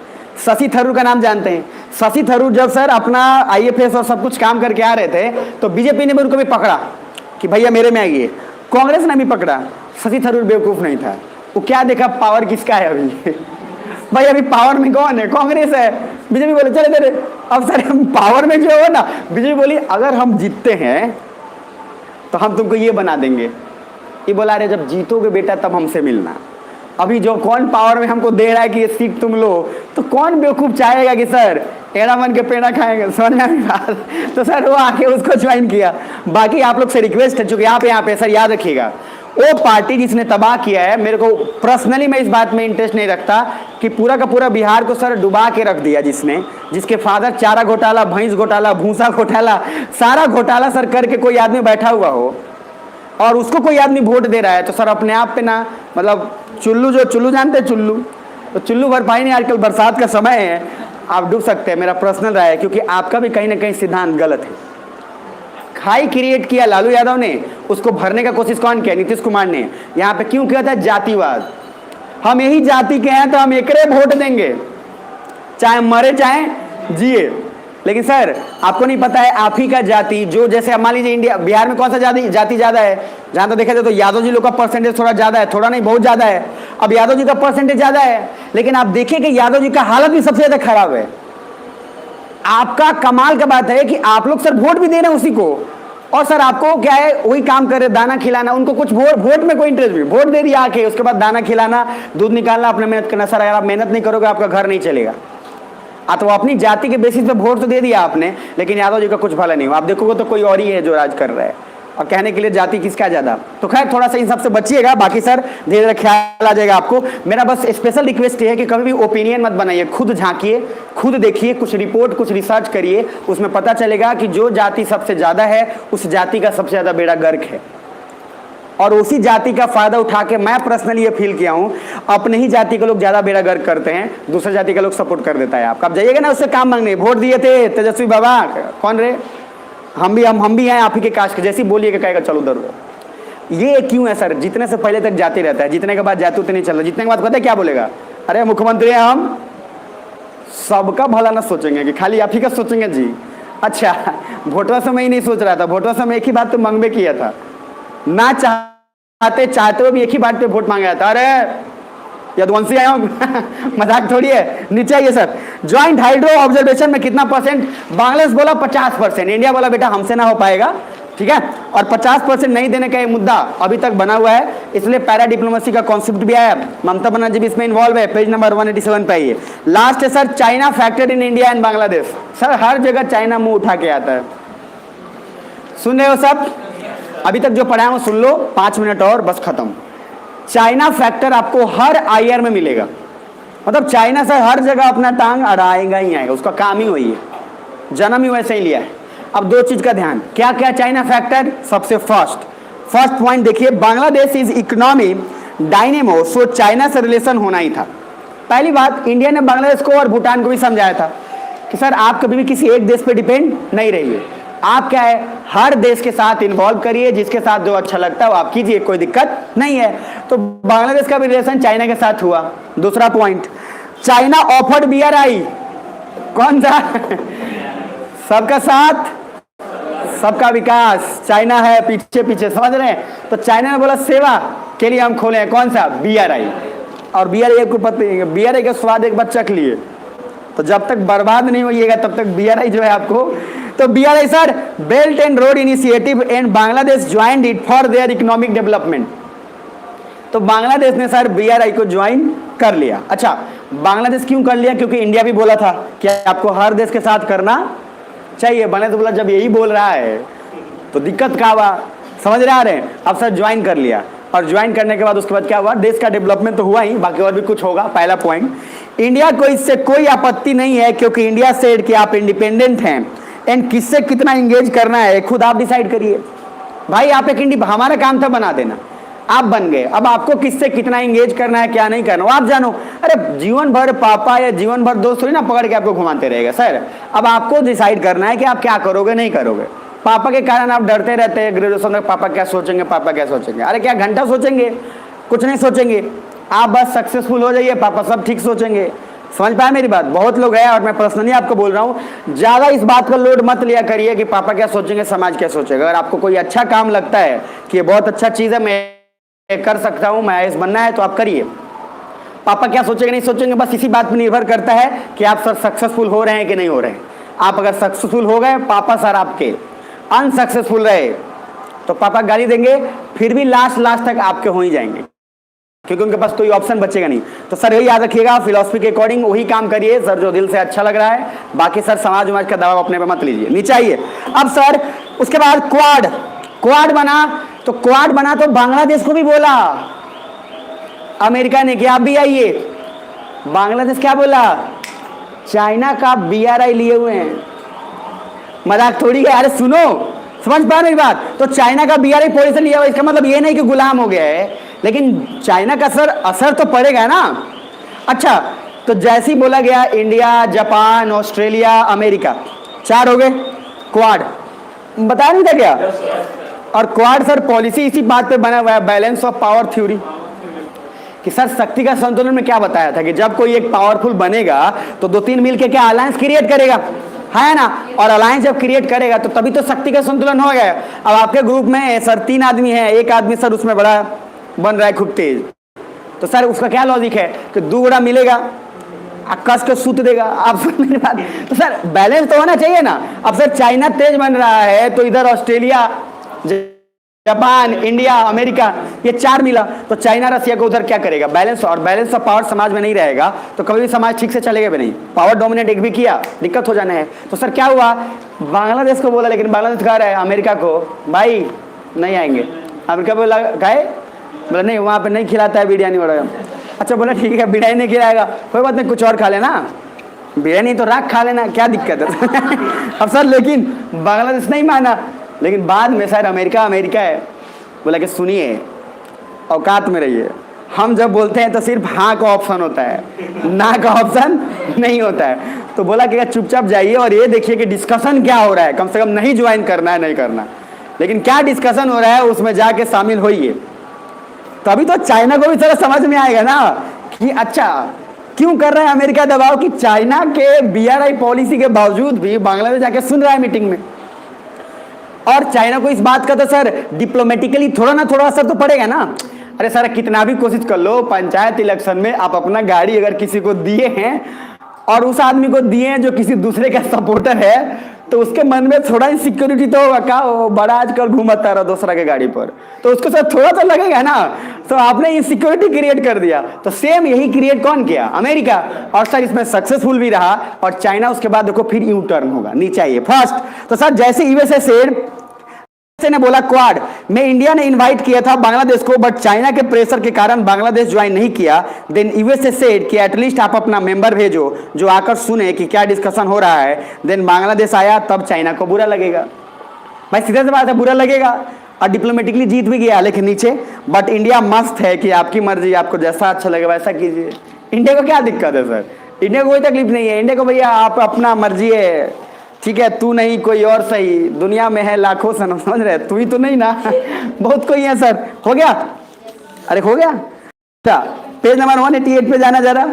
Speaker 1: शशि थरूर का नाम जानते हैं। शशि थरूर जब सर अपना आईएफएस और सब कुछ काम करके आ रहे थे तो बीजेपी ने भी उनको भी पकड़ा कि भैया मेरे में आइए। कांग्रेस ने भी पकड़ा। शशि थरूर बेवकूफ नहीं था, वो क्या देखा पावर किसका है अभी भाई अभी पावर में कौन है? कांग्रेस है। बीजेपी बोले चले तेरे, अब सर हम पावर में जो हो ना, बीजेपी बोली अगर हम जीतते हैं तो हम तुमको ये बना देंगे। ये बोला अरे जब जीतोगे बेटा तब हमसे मिलना। अभी जो कौन पावर में हमको दे रहा है कि ये सीट तुम लो, तो कौन बेवकूफ चाहेगा कि सर एड़ा मन के पेड़ा खाएंगे, समझ में आई बात। तो सर वो आके उसको ज्वाइन किया। बाकी आप लोग से रिक्वेस्ट है, चूंकि यहाँ पे सर याद रखिएगा, वो पार्टी जिसने तबाह किया है, मेरे को पर्सनली मैं इस बात में इंटरेस्ट नहीं रखता कि पूरा का पूरा बिहार को सर डुबा के रख दिया, जिसके फादर चारा घोटाला, भैंस घोटाला, भूसा घोटाला, सारा घोटाला सर करके कोई आदमी बैठा हुआ हो और उसको कोई आदमी वोट दे रहा है, तो सर अपने आप पे ना, मतलब चुल्लू जानते हैं चुल्लू, तो चुल्लू भर पाई नहीं। आजकल बरसात का समय है, आप डूब सकते हैं, मेरा पर्सनल राय है, क्योंकि आपका भी कहीं ना कहीं सिद्धांत गलत है। खाई क्रिएट किया लालू यादव ने, उसको भरने का कोशिश कौन किया? नीतीश कुमार ने। यहाँ पे क्यों किया था? जातिवाद। हम यही जाति के हैं तो हम एकरे वोट देंगे, चाहे मरे चाहे जिए। लेकिन सर आपको नहीं पता है आप ही का जाति, जो जैसे मान लीजिए इंडिया बिहार में कौन सा जाति ज्यादा है? जहां तो देखा जाए तो यादव जी लोग का परसेंटेज थोड़ा ज्यादा है, थोड़ा नहीं बहुत ज्यादा है। अब यादव जी का परसेंटेज ज्यादा है, लेकिन आप देखिए कि यादव जी का हालत भी सबसे ज्यादा खराब है। आपका कमाल का बात है कि आप लोग सर वोट भी दे रहे हैं उसी को, और सर आपको क्या है वही काम कर रहे, दाना खिलाना। उनको कुछ वोट में कोई इंटरेस्ट भी, वोट दे दिया आके, उसके बाद दाना खिलाना, दूध निकालना, अपने मेहनत करना। सर अगर आप मेहनत नहीं करोगे आपका घर नहीं चलेगा। तो अपनी जाति के बेसिस पे वोट तो दे दिया आपने, लेकिन यादव जी का कुछ भला नहीं हुआ। आप देखोगे तो कोई और ही है जो राज कर रहा है, और कहने के लिए जाति किसका ज्यादा। तो खैर थोड़ा सा इन सबसे बचिएगा, बाकी सर धीरे धीरे ख्याल आ जाएगा आपको। मेरा बस स्पेशल रिक्वेस्ट है कि कभी भी ओपिनियन मत बनाइए, खुद झांकिए, खुद देखिए, कुछ रिपोर्ट कुछ रिसर्च करिए, उसमें पता चलेगा कि जो जाति सबसे ज्यादा है उस जाति का सबसे ज्यादा बेड़ा गर्क है, और उसी जाति का फायदा उठा के मैं पर्सनली ये फील किया हूं, अपने ही जाति के लोग ज्यादा बेड़ा गर्क करते हैं, दूसरे जाति का लोग सपोर्ट कर देता है। आपका आप जाइएगा ना उससे काम मांगने, वोट दिए थे तेजस्वी बाबा, कौन रे? हम भी हैं आप ही के कास्ट के, जैसी बोलिएगा कहेगा चलो उधर। ये क्यों है सर? जितने से पहले तक जाति रहता है, जितने के बाद जाति उतने नहीं चल रहा। जितने के बाद पता है क्या बोलेगा? अरे मुख्यमंत्री हैं हम, सबका भला ना सोचेंगे कि खाली आप ही का सोचेंगे जी। अच्छा वोटवा से मैं ही नहीं सोच रहा था, वोटवा से मैं एक ही बात तो मंगबे किया था, ना चाहते हुए भी एक ही बात पे वोट मांगा था। अरे यदुवंशी आया हूँ मजाक थोड़ी है। नीचे आइए सर, ज्वाइंट हाइड्रो ऑब्जर्वेशन में कितना परसेंट? बांग्लादेश बोला 50%, इंडिया बोला बेटा हमसे ना हो पाएगा, ठीक है। और 50% नहीं देने का ये मुद्दा अभी तक बना हुआ है, इसलिए पैरा डिप्लोमेसी का कॉन्सेप्ट भी आया। ममता बनर्जी भी इसमें इन्वॉल्व है। पेज नंबर 187 पे आइए। लास्ट है sir, China factor in India and Bangladesh. Sir हर जगह चाइना मुंह उठा के आता है, सुन रहे हो सब? अभी तक जो पढ़ाया वो सुन लो, 5 मिनट और बस खत्म। चाइना फैक्टर आपको हर आईआर में मिलेगा, मतलब चाइना से हर जगह अपना टांग अड़ाएगा ही आएगा, उसका काम ही वही है, जन्म ही वैसे ही लिया है। अब दो चीज का ध्यान, क्या क्या चाइना फैक्टर? सबसे फर्स्ट पॉइंट देखिए, Bangladesh is economy dynamo, so China से रिलेशन होना ही था। पहली बात, इंडिया ने बांग्लादेश को और भूटान को भी समझाया था कि सर आप कभी भी किसी एक देश पे डिपेंड नहीं रहिए, आप क्या है हर देश के साथ इन्वॉल्व करिए, जिसके साथ जो अच्छा लगता है वो आप कीजिए, कोई दिक्कत नहीं है। तो बांग्लादेश का भी रिलेशन चाइना के साथ हुआ। दूसरा पॉइंट, चाइना ऑफर्ड BRI, कौन सा? सबका साथ सबका विकास, चाइना है पीछे पीछे, समझ रहे हैं? तो चाइना ने बोला सेवा के लिए हम खोले हैं, कौन सा? BRI। और BRI को पता नहीं, BRI का स्वाद एक बार चख लिए तो जब तक बर्बाद नहीं होइएगा तब तक BRI जो है आपको। तो BRI sir, belt and road initiative and Bangladesh joined it for their economic development. तो बांग्लादेश ने सर BRI को ज्वाइन कर लिया। अच्छा, बांग्लादेश क्यों कर लिया? क्योंकि इंडिया भी बोला था कि आपको हर देश के साथ करना चाहिए। बांग्लादेश बोला जब यही बोल रहा है तो दिक्कत क्या हुआ, समझ रहे हैं? अब सर ज्वाइन कर लिया, और ज्वाइन करने के बाद उसके बाद क्या हुआ, देश का डेवलपमेंट तो हुआ ही, बाकी और भी कुछ होगा। पहला पॉइंट, इंडिया को इससे कोई आपत्ति नहीं है क्योंकि इंडिया सेड कि आप इंडिपेंडेंट हैं एंड किससे कितना इंगेज करना है खुद आप डिसाइड करिए। भाई आप एक हमारा काम था बना देना, आप बन गए, अब आपको किससे कितना इंगेज करना है क्या नहीं करना आप जानो। अरे जीवन भर पापा या जीवन भर दोस्त थोड़ी ना पकड़ के आपको घुमाते रहेगा सर। अब आपको डिसाइड करना है कि आप क्या करोगे नहीं करोगे। पापा के कारण आप डरते रहते हैं ग्रेजुएशन में, पापा क्या सोचेंगे, पापा क्या सोचेंगे। अरे क्या घंटा सोचेंगे, कुछ नहीं सोचेंगे, आप बस सक्सेसफुल हो जाइए, पापा सब ठीक सोचेंगे। समझ पाया मेरी बात? बहुत लोग हैं, और मैं पर्सनली आपको बोल रहा हूँ, ज्यादा इस बात का लोड मत लिया करिए कि पापा क्या सोचेंगे, समाज क्या सोचेगा। अगर आपको कोई अच्छा काम लगता है कि ये बहुत अच्छा चीज है, मैं कर सकता हूँ, मैं IAS बनना है, तो आप करिए। पापा क्या सोचेंगे नहीं सोचेंगे बस इसी बात पर निर्भर करता है कि आप सर सक्सेसफुल हो रहे हैं कि नहीं हो रहे हैं। आप अगर सक्सेसफुल हो गए, पापा सर आपके अनसक्सेसफुल रहे तो पापा गाली देंगे, फिर भी लास्ट तक आपके हो ही जाएंगे क्योंकि उनके पास कोई ऑप्शन बचेगा नहीं। तो सर यही याद रखिएगा, फिलॉसफी के अकॉर्डिंग वही काम करिए सर जो दिल से अच्छा लग रहा है। बाकी सर समाज उमाज का दबाव अपने पे मत लीजिए, नीचे आइए। अब सर उसके बाद क्वाड बना, तो क्वाड बना तो बांग्लादेश को भी बोला, अमेरिका ने कि आप भी आइए। बांग्लादेश क्या बोला, चाइना का BRI लिए हुए हैं, मजाक थोड़ी है। अरे सुनो, समझ पा मेरी बात? तो चाइना का BRI पॉलिसी लिया हुआ, इसका मतलब ये नहीं कि गुलाम हो गया है, लेकिन चाइना का सर असर तो पड़ेगा ना। अच्छा, तो जैसे ही बोला गया इंडिया, जापान, ऑस्ट्रेलिया, अमेरिका, 4 हो गए क्वाड, बताया नहीं था क्या? और क्वाड सर पॉलिसी इसी बात पे बना हुआ है, बैलेंस ऑफ पावर थ्योरी, कि सर शक्ति का संतुलन में क्या बताया था कि जब कोई एक पावरफुल बनेगा तो 2-3 मिलके क्या अलायंस क्रिएट करेगा, है ना? और अलायंस जब क्रिएट करेगा तो तभी तो शक्ति का संतुलन हो गया। अब आपके ग्रुप में सर 3 आदमी हैं, एक आदमी सर उसमें बड़ा बन रहा है खूब तेज, तो सर उसका क्या लॉजिक है कि 2 बड़ा मिलेगा, कस के सूत देगा। आप सुन मेरी बात? तो सर बैलेंस तो होना चाहिए ना। अब सर चाइना तेज बन रहा है तो इधर ऑस्ट्रेलिया, जापान, इंडिया, अमेरिका, ये 4 मिला, तो चाइना रसिया को उधर क्या करेगा, बैलेंस। और बैलेंस ऑफ पावर समाज में नहीं रहेगा तो कभी भी समाज ठीक से चलेगा भी नहीं। पावर डोमिनेट एक भी किया दिक्कत हो जाना है। तो सर क्या हुआ, बांग्लादेश को बोला, लेकिन बांग्लादेश कह रहा है अमेरिका को भाई नहीं आएंगे। अमेरिका बोला गए, बोला नहीं वहाँ पे नहीं खिलाता है बिरयानी वगैरह। अच्छा बोला ठीक है बिरयानी नहीं खिलाएगा, कोई बात नहीं, कुछ और खा लेना, बिरयानी तो राख खा लेना, क्या दिक्कत है। अब सर लेकिन बांग्लादेश नहीं माना, लेकिन बाद में सर अमेरिका है, बोला कि सुनिए औकात में रहिए, हम जब बोलते हैं तो सिर्फ हाँ का ऑप्शन होता है, ना का ऑप्शन नहीं होता है। तो बोला कि चुपचाप जाइए और ये देखिए कि डिस्कशन क्या हो रहा है, कम से कम नहीं ज्वाइन करना है, नहीं करना, लेकिन क्या डिस्कशन हो रहा है उसमें जाके शामिल होइए, तभी तो चाइना को भी थोड़ा समझ में आएगा ना कि अच्छा क्यों कर रहे हैं अमेरिका दबाव, कि चाइना के BRI पॉलिसी के बावजूद भी बांग्लादेश जाके सुन रहा है मीटिंग में। और चाइना को इस बात का तो सर डिप्लोमेटिकली थोड़ा ना थोड़ा असर तो पड़ेगा ना। अरे सर कितना भी कोशिश कर लो, पंचायत इलेक्शन में आप अपना गाड़ी अगर किसी को दिए हैं और उस आदमी को दिए हैं जो किसी दूसरे का सपोर्टर है, तो उसके मन में थोड़ा इनसिक्योरिटी तो होगा, क्या वो बड़ा आजकल घूमता रहा दूसरा के गाड़ी पर, तो उसको सर थोड़ा तो लगेगा ना। तो आपने इनसिक्योरिटी क्रिएट कर दिया, तो सेम यही क्रिएट कौन किया, अमेरिका। और सर इसमें सक्सेसफुल भी रहा, और चाइना उसके बाद देखो फिर यू टर्न होगा, नीचे आइए। फर्स्ट तो सर जैसे USA से ने बोला क्वाड में इंडिया ने इनवाइट किया था बांग्लादेश को, बट चाइना के प्रेशर के कारण बांग्लादेश ज्वाइन नहीं किया। देन USA सेड कि एटलीस्ट आप अपना मेंबर भेजो जो आकर सुने कि क्या डिस्कशन हो रहा है। देन बांग्लादेश आया, तब चाइना को बुरा लगेगा, भाई सीधे से बात है, बुरा लगेगा, और डिप्लोमेटिकली जीत भी गया। लेकिन नीचे बट इंडिया मस्त है कि आपकी मर्जी, आपको जैसा अच्छा लगे वैसा कीजिए। इंडिया को क्या दिक्कत है सर, इंडिया को कोई तकलीफ नहीं है, इंडिया को भैया आप अपना मर्जी है, ठीक है, तू नहीं कोई और सही, दुनिया में है लाखों सनम, समझ रहे, तू ही तो नहीं ना, बहुत कोई है सर। हो गया, अरे हो गया। अच्छा पेज नंबर 188 पे जाना जरा,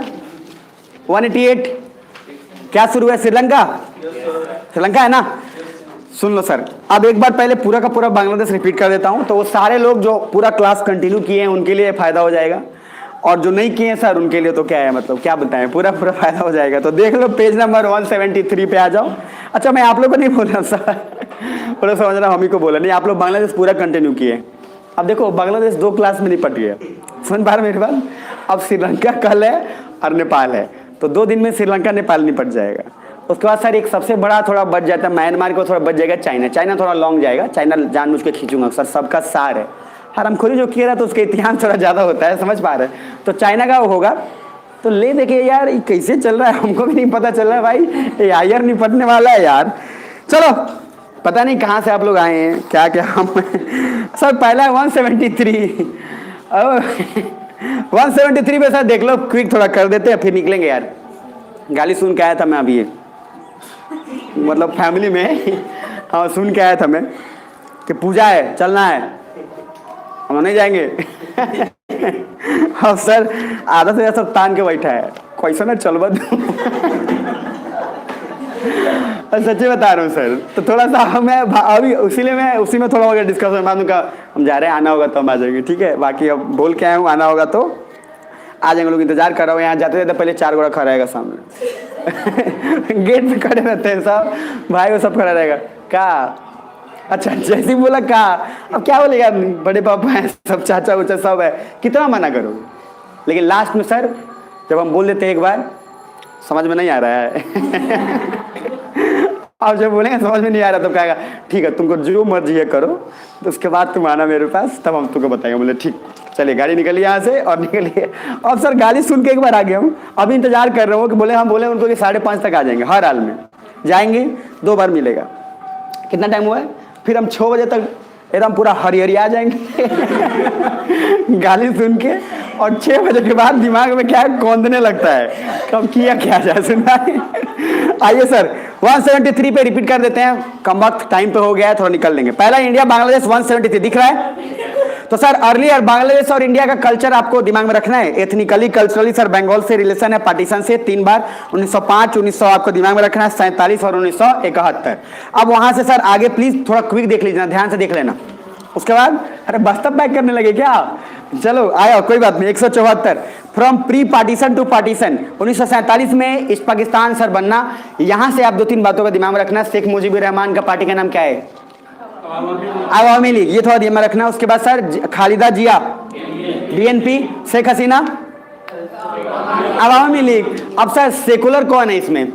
Speaker 1: 188 क्या शुरू है, श्रीलंका है ना। सुन लो सर, अब एक बार पहले पूरा का पूरा बांग्लादेश रिपीट कर देता हूं, तो वो सारे लोग जो पूरा क्लास कंटिन्यू किए हैं उनके लिए फायदा हो जाएगा, और जो नहीं किए सर उनके लिए तो क्या है, मतलब क्या बताएं, पूरा फायदा हो जाएगा। तो देख लो पेज नंबर 173 पे आ जाओ। अच्छा मैं आप लोग को नहीं बोल रहा सर, पूरा समझ रहा हम ही को बोला नहीं, आप लोग बांग्लादेश पूरा कंटिन्यू किए। अब देखो बांग्लादेश 2 क्लास में निपट गया, समझ पा रहे मेरी बात? अब श्रीलंका कल है और नेपाल है, तो 2 दिन में श्रीलंका नेपाल निपट जाएगा। उसके बाद सर एक सबसे बड़ा थोड़ा बच जाता है म्यांमार को, थोड़ा बच जाएगा चाइना। चाइना थोड़ा लॉन्ग जाएगा, चाइना जानबूझ के खींचूंगा सर, सबका सार है। हरामखोरी जो किया रहा तो उसका इतिहास थोड़ा ज़्यादा होता है, समझ पा रहे हैं? तो चाइना का होगा, तो ले देखिए यार ये कैसे चल रहा है, हमको भी नहीं पता चल रहा है भाई, ये आयर निपटने वाला है यार। चलो पता नहीं कहाँ से आप लोग आए हैं, क्या क्या हम सर पहला है 173 173 पे सर देख लो, क्विक थोड़ा कर देते हैं फिर निकलेंगे यार। गाली सुन के आया था मैं अभी, मतलब फैमिली में हाँ सुन के आया था मैं कि पूजा है चलना है, हम नहीं जाएंगे अब सर आधा से सब तान के बैठा है, कैसा ना चलवा सच्ची बता रहा हूँ सर। तो थोड़ा सा मैं अभी उसी में थोड़ा होगा डिस्कशन, बाद में कहा हम जा रहे हैं, आना होगा तो हम आ जाएंगे, ठीक है। बाकी अब बोल के आए हूँ, आना होगा तो आ जाएंगे लोग, इंतजार कर रहा हूँ। यहाँ जाते जाते पहले 4 घोड़ा खड़ा रहेगा सामने गेट पे खड़े रहते हैं सब भाई, वो सब खड़ा रहेगा। का अच्छा जैसे ही बोला का, अब क्या बोलेगा आदमी, बड़े पापा हैं सब, चाचा उचा सब है, कितना मना करोगे। लेकिन लास्ट में सर जब हम बोल देते हैं एक बार, समझ में नहीं आ रहा है अब जब बोलेंगे समझ में नहीं आ रहा तो कहेगा ठीक है तुमको जो मर्जी है करो, तो उसके बाद तुम आना मेरे पास, तब हम तुमको बताएंगे। बोले ठीक, चलिए गाड़ी निकलिए यहाँ से और निकलिए। अब सर गाली सुन के एक बार आ गया हूँ, अभी इंतजार कर रहा हूँ कि बोले हम बोले उनको कि 5:30 तक आ जाएंगे, हर हाल में जाएंगे, 2 बार मिलेगा। कितना टाइम हुआ है, फिर हम 6 बजे तक एकदम पूरा हरी आ जाएंगे गाली सुन के, और 6 बजे के बाद दिमाग में क्या कौंधने लगता है, कब किया क्या जाए सुना। आइए सर 173 पे रिपीट कर देते हैं, कम वक्त टाइम पे हो गया है, थोड़ा निकल लेंगे। पहला इंडिया बांग्लादेश 173 दिख रहा है। तो सर अर्लियर बांग्लादेश और इंडिया का कल्चर आपको दिमाग में रखना है, एथनिकली कल्चरली सर बंगाल से रिलेशन है, पार्टीशन से 3 बार, 1905 1900 आपको दिमाग में रखना है, 47 और 1971। अब वहां से सर आगे प्लीज थोड़ा क्विक देख लीजिए, ध्यान से देख लेना। उसके बाद अरे बस्ता पैक करने लगे क्या, चलो आया कोई बात नहीं। 174 from pre partition to partition, 1947 में ईस्ट पाकिस्तान सर बनना। यहां से आप 2-3 बातों का दिमाग में रखना। शेख मुजीबुर रहमान का पार्टी का नाम क्या है, अवामी लीग, ये थोड़ा दिमाग में रखना। उसके बाद सर खालिदा जिया बीएनपी, शेख हसीना अवामी लीग। अब सर सेकुलर कौन है इसमें,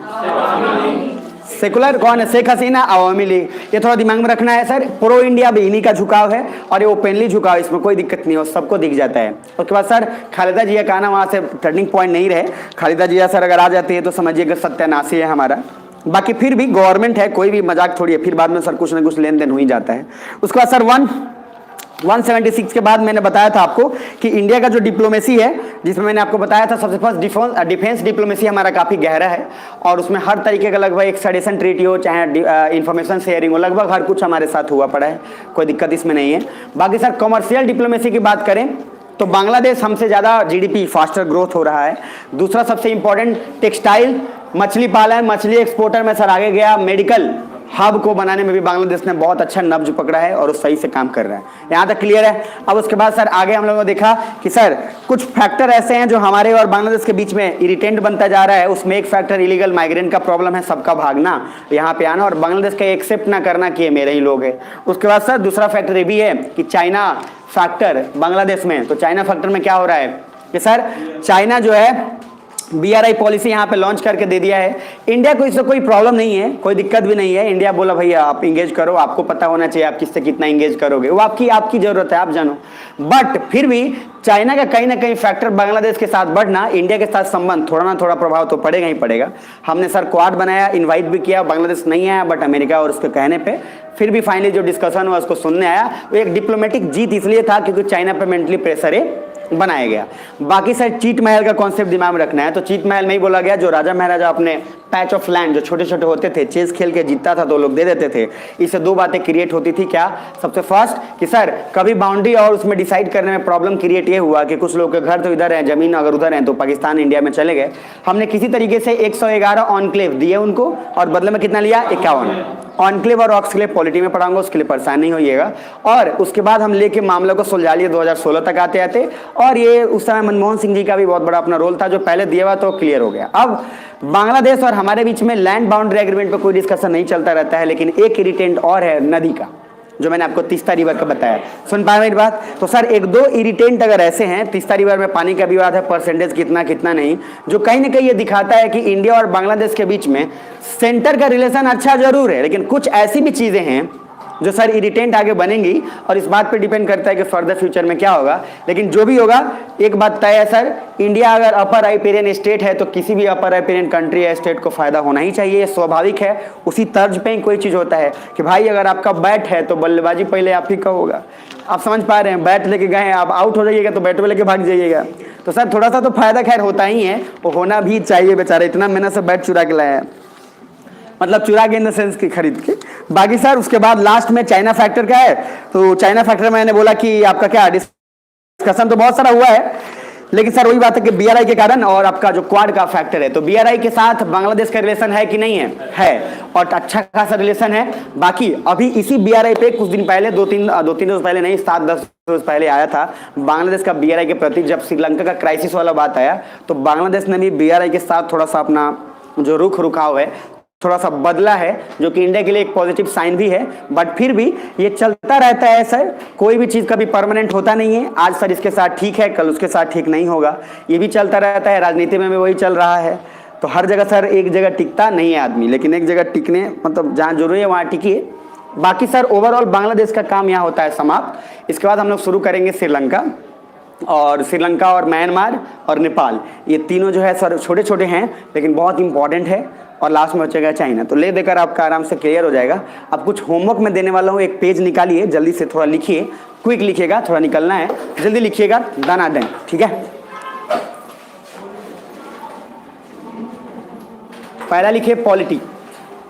Speaker 1: सेकुलर कौन है, शेख हसीना अवामी लीग, ये थोड़ा दिमाग में रखना है सर। प्रो इंडिया भी इन्हीं का झुकाव है और ये ओपनली झुकाव, इसमें कोई दिक्कत नहीं हो, सबको दिख जाता है। उसके बाद सर खालिदा जिया का आना वहाँ से टर्निंग पॉइंट नहीं रहे, खालिदा जिया सर अगर आ जाती है तो समझिएगा सत्यानाशी है हमारा। बाकी फिर भी गवर्नमेंट है, कोई भी मजाक थोड़ी है, फिर बाद में सर कुछ ना कुछ लेन देन हो ही जाता है। उसके बाद सर 176 के बाद मैंने बताया था आपको कि इंडिया का जो डिप्लोमेसी है, जिसमें मैंने आपको बताया था सबसे फर्स्ट डिफेंस डिप्लोमेसी हमारा काफ़ी गहरा है, और उसमें हर तरीके का लगभग एक्सट्राडिशन ट्रीटी हो, चाहे इंफॉर्मेशन शेयरिंग हो, लगभग हर कुछ हमारे साथ हुआ पड़ा है, कोई दिक्कत इसमें नहीं है। बाकी सर कमर्शियल डिप्लोमेसी की बात करें तो बांग्लादेश हमसे ज़्यादा जीडीपी फास्टर ग्रोथ हो रहा है। दूसरा सबसे इंपॉर्टेंट टेक्सटाइल, मछली पालन, मछली एक्सपोर्टर में सर आगे गया। मेडिकल हब को बनाने में भी बांग्लादेश ने बहुत अच्छा नब्ज पकड़ा है और वो सही से काम कर रहा है, यहाँ तक क्लियर है। अब उसके बाद सर आगे हम लोगों ने देखा कि सर कुछ फैक्टर ऐसे हैं जो हमारे और बांग्लादेश के बीच में इरिटेंट बनता जा रहा है। उसमें एक फैक्टर इलीगल माइग्रेंट का प्रॉब्लम है, सबका भागना, यहाँ पे आना और बांग्लादेश का एक्सेप्ट ना करना कि ये मेरे ही लोग हैं। उसके बाद सर दूसरा फैक्टर ये भी है कि चाइना फैक्टर बांग्लादेश में, तो चाइना फैक्टर में क्या हो रहा है कि सर चाइना जो है BRI पॉलिसी यहाँ पे लॉन्च करके दे दिया है। इंडिया को इससे कोई प्रॉब्लम नहीं है, कोई दिक्कत भी नहीं है। इंडिया बोला भैया आप इंगेज करो, आपको पता होना चाहिए आप किससे कितना इंगेज करोगे, वो आपकी जरूरत है, आप जानो। बट फिर भी चाइना का कहीं ना कहीं फैक्टर बांग्लादेश के साथ बढ़ना, इंडिया के साथ संबंध थोड़ा ना थोड़ा प्रभाव तो पड़ेगा ही पड़ेगा। हमने सर क्वाड बनाया, इन्वाइट भी किया, बांग्लादेश नहीं आया, बट अमेरिका और उसके कहने पर फिर भी फाइनली जो डिस्कशन हुआ उसको सुनने आया। वो एक डिप्लोमेटिक जीत इसलिए था क्योंकि चाइना पर मेंटली प्रेशर है बनाया गया। बाकी सर चीट महल का कॉन्सेप्ट दिमाग में रखना है। तो चीट महल में ही बोला गया जो राजा महाराजा अपने पैच ऑफ लैंड जो छोटे छोटे होते थे, चेस खेल के जीतता था तो लोग दे देते थे। इससे 2 बातें क्रिएट होती थी। क्या, सबसे फर्स्ट कि सर कभी बाउंड्री और उसमें डिसाइड करने में प्रॉब्लम क्रिएट ये हुआ कि कुछ लोग के घर तो इधर है, जमीन अगर उधर है तो पाकिस्तान इंडिया में चले गए। हमने किसी तरीके से 111 ऑनक्लेव दिए उनको और बदले में कितना लिया, 51 ऑनक्लेव और ऑक्सक्लेव पॉलिटी में पढ़ाऊंगा, उसके लिए परेशान नहीं होइएगा। और उसके बाद हम लेके मामले को सुलझा लिए 2016 तक आते आते, और ये उस समय मनमोहन सिंह जी का भी बहुत बड़ा अपना रोल था, जो पहले दिया हुआ तो क्लियर हो गया। अब बांग्लादेश और हमारे बीच में लैंड बाउंड्री एग्रीमेंट पर कोई डिस्कशन नहीं चलता रहता है, लेकिन एक इरिटेंट और है नदी का। जो मैंने आपको तीस्ता रिवर का बताया। सुन पाए मेरी बात? तो सर एक दो इरिटेंट अगर ऐसे हैं, तीस्ता रिवर में पानी का विवाद है, परसेंटेज कितना कितना नहीं, जो कहीं ना कहीं ये दिखाता है कि इंडिया और बांग्लादेश के बीच में सेंटर का रिलेशन अच्छा जरूर है, लेकिन कुछ ऐसी भी चीजें हैं जो सर इरिटेंट आगे बनेंगी, और इस बात पे डिपेंड करता है कि फर्दर फ्यूचर में क्या होगा। लेकिन जो भी होगा एक बात तय है सर, इंडिया अगर अपर राइपेरियन स्टेट है तो किसी भी अपर राइपेरियन कंट्री या स्टेट को फायदा होना ही चाहिए, ये स्वाभाविक है। उसी तर्ज पे ही कोई चीज होता है कि भाई अगर आपका बैट है तो बल्लेबाजी पहले आप ही का होगा। आप समझ पा रहे हैं, बैट लेके गए आप आउट हो जाइएगा तो बैट पे लेके भाग जाइएगा। तो सर थोड़ा सा तो फायदा खैर होता ही है, वो होना भी चाहिए, बेचारा इतना मेहनत से बैट चुरा के लाया है, मतलब चुरा के इन द सेंस की खरीद के। बाकी सर उसके बाद लास्ट में चाइना फैक्टर का है। तो चाइना फैक्टर मैंने बोला कि आपका क्या डिस्कशन तो बहुत सारा हुआ है, लेकिन सर वही बात है कि बीआरआई के कारण और आपका जो क्वाड का फैक्टर है, तो बीआरआई के साथ बांग्लादेश का रिलेशन है कि नहीं है और अच्छा खासा रिलेशन है। बाकी अभी इसी बीआरआई पे कुछ दिन पहले, दो तीन रोज पहले नहीं, 7-10 रोज पहले आया था बांग्लादेश का बीआरआई के प्रति, जब श्रीलंका का क्राइसिस वाला बात आया तो बांग्लादेश ने भी बीआरआई के साथ थोड़ा सा अपना जो रुखाव है थोड़ा सा बदला है, जो कि इंडिया के लिए एक पॉजिटिव साइन भी है। बट फिर भी ये चलता रहता है सर, कोई भी चीज़ कभी परमानेंट होता नहीं है। आज सर इसके साथ ठीक है, कल उसके साथ ठीक नहीं होगा, ये भी चलता रहता है। राजनीति में भी वही चल रहा है। तो हर जगह सर एक जगह टिकता नहीं है आदमी, लेकिन एक जगह टिकने मतलब जहाँ जरूरी है वहाँ टिकिए। बाकी सर ओवरऑल बांग्लादेश का काम यहाँ होता है समाप्त। इसके बाद हम लोग शुरू करेंगे श्रीलंका, और श्रीलंका और म्यांमार और नेपाल, ये तीनों जो है सर छोटे छोटे हैं लेकिन बहुत इंपॉर्टेंट है। और लास्ट में बचेगा चाइना। तो ले देकर आपका आराम से क्लियर हो जाएगा। अब कुछ होमवर्क में देने वाला हूँ, एक पेज निकालिए, जल्दी से थोड़ा लिखिए, क्विक लिखिएगा, थोड़ा निकलना है, जल्दी लिखिएगा, दाना दें, ठीक है। पहला लिखिए पॉलिटी।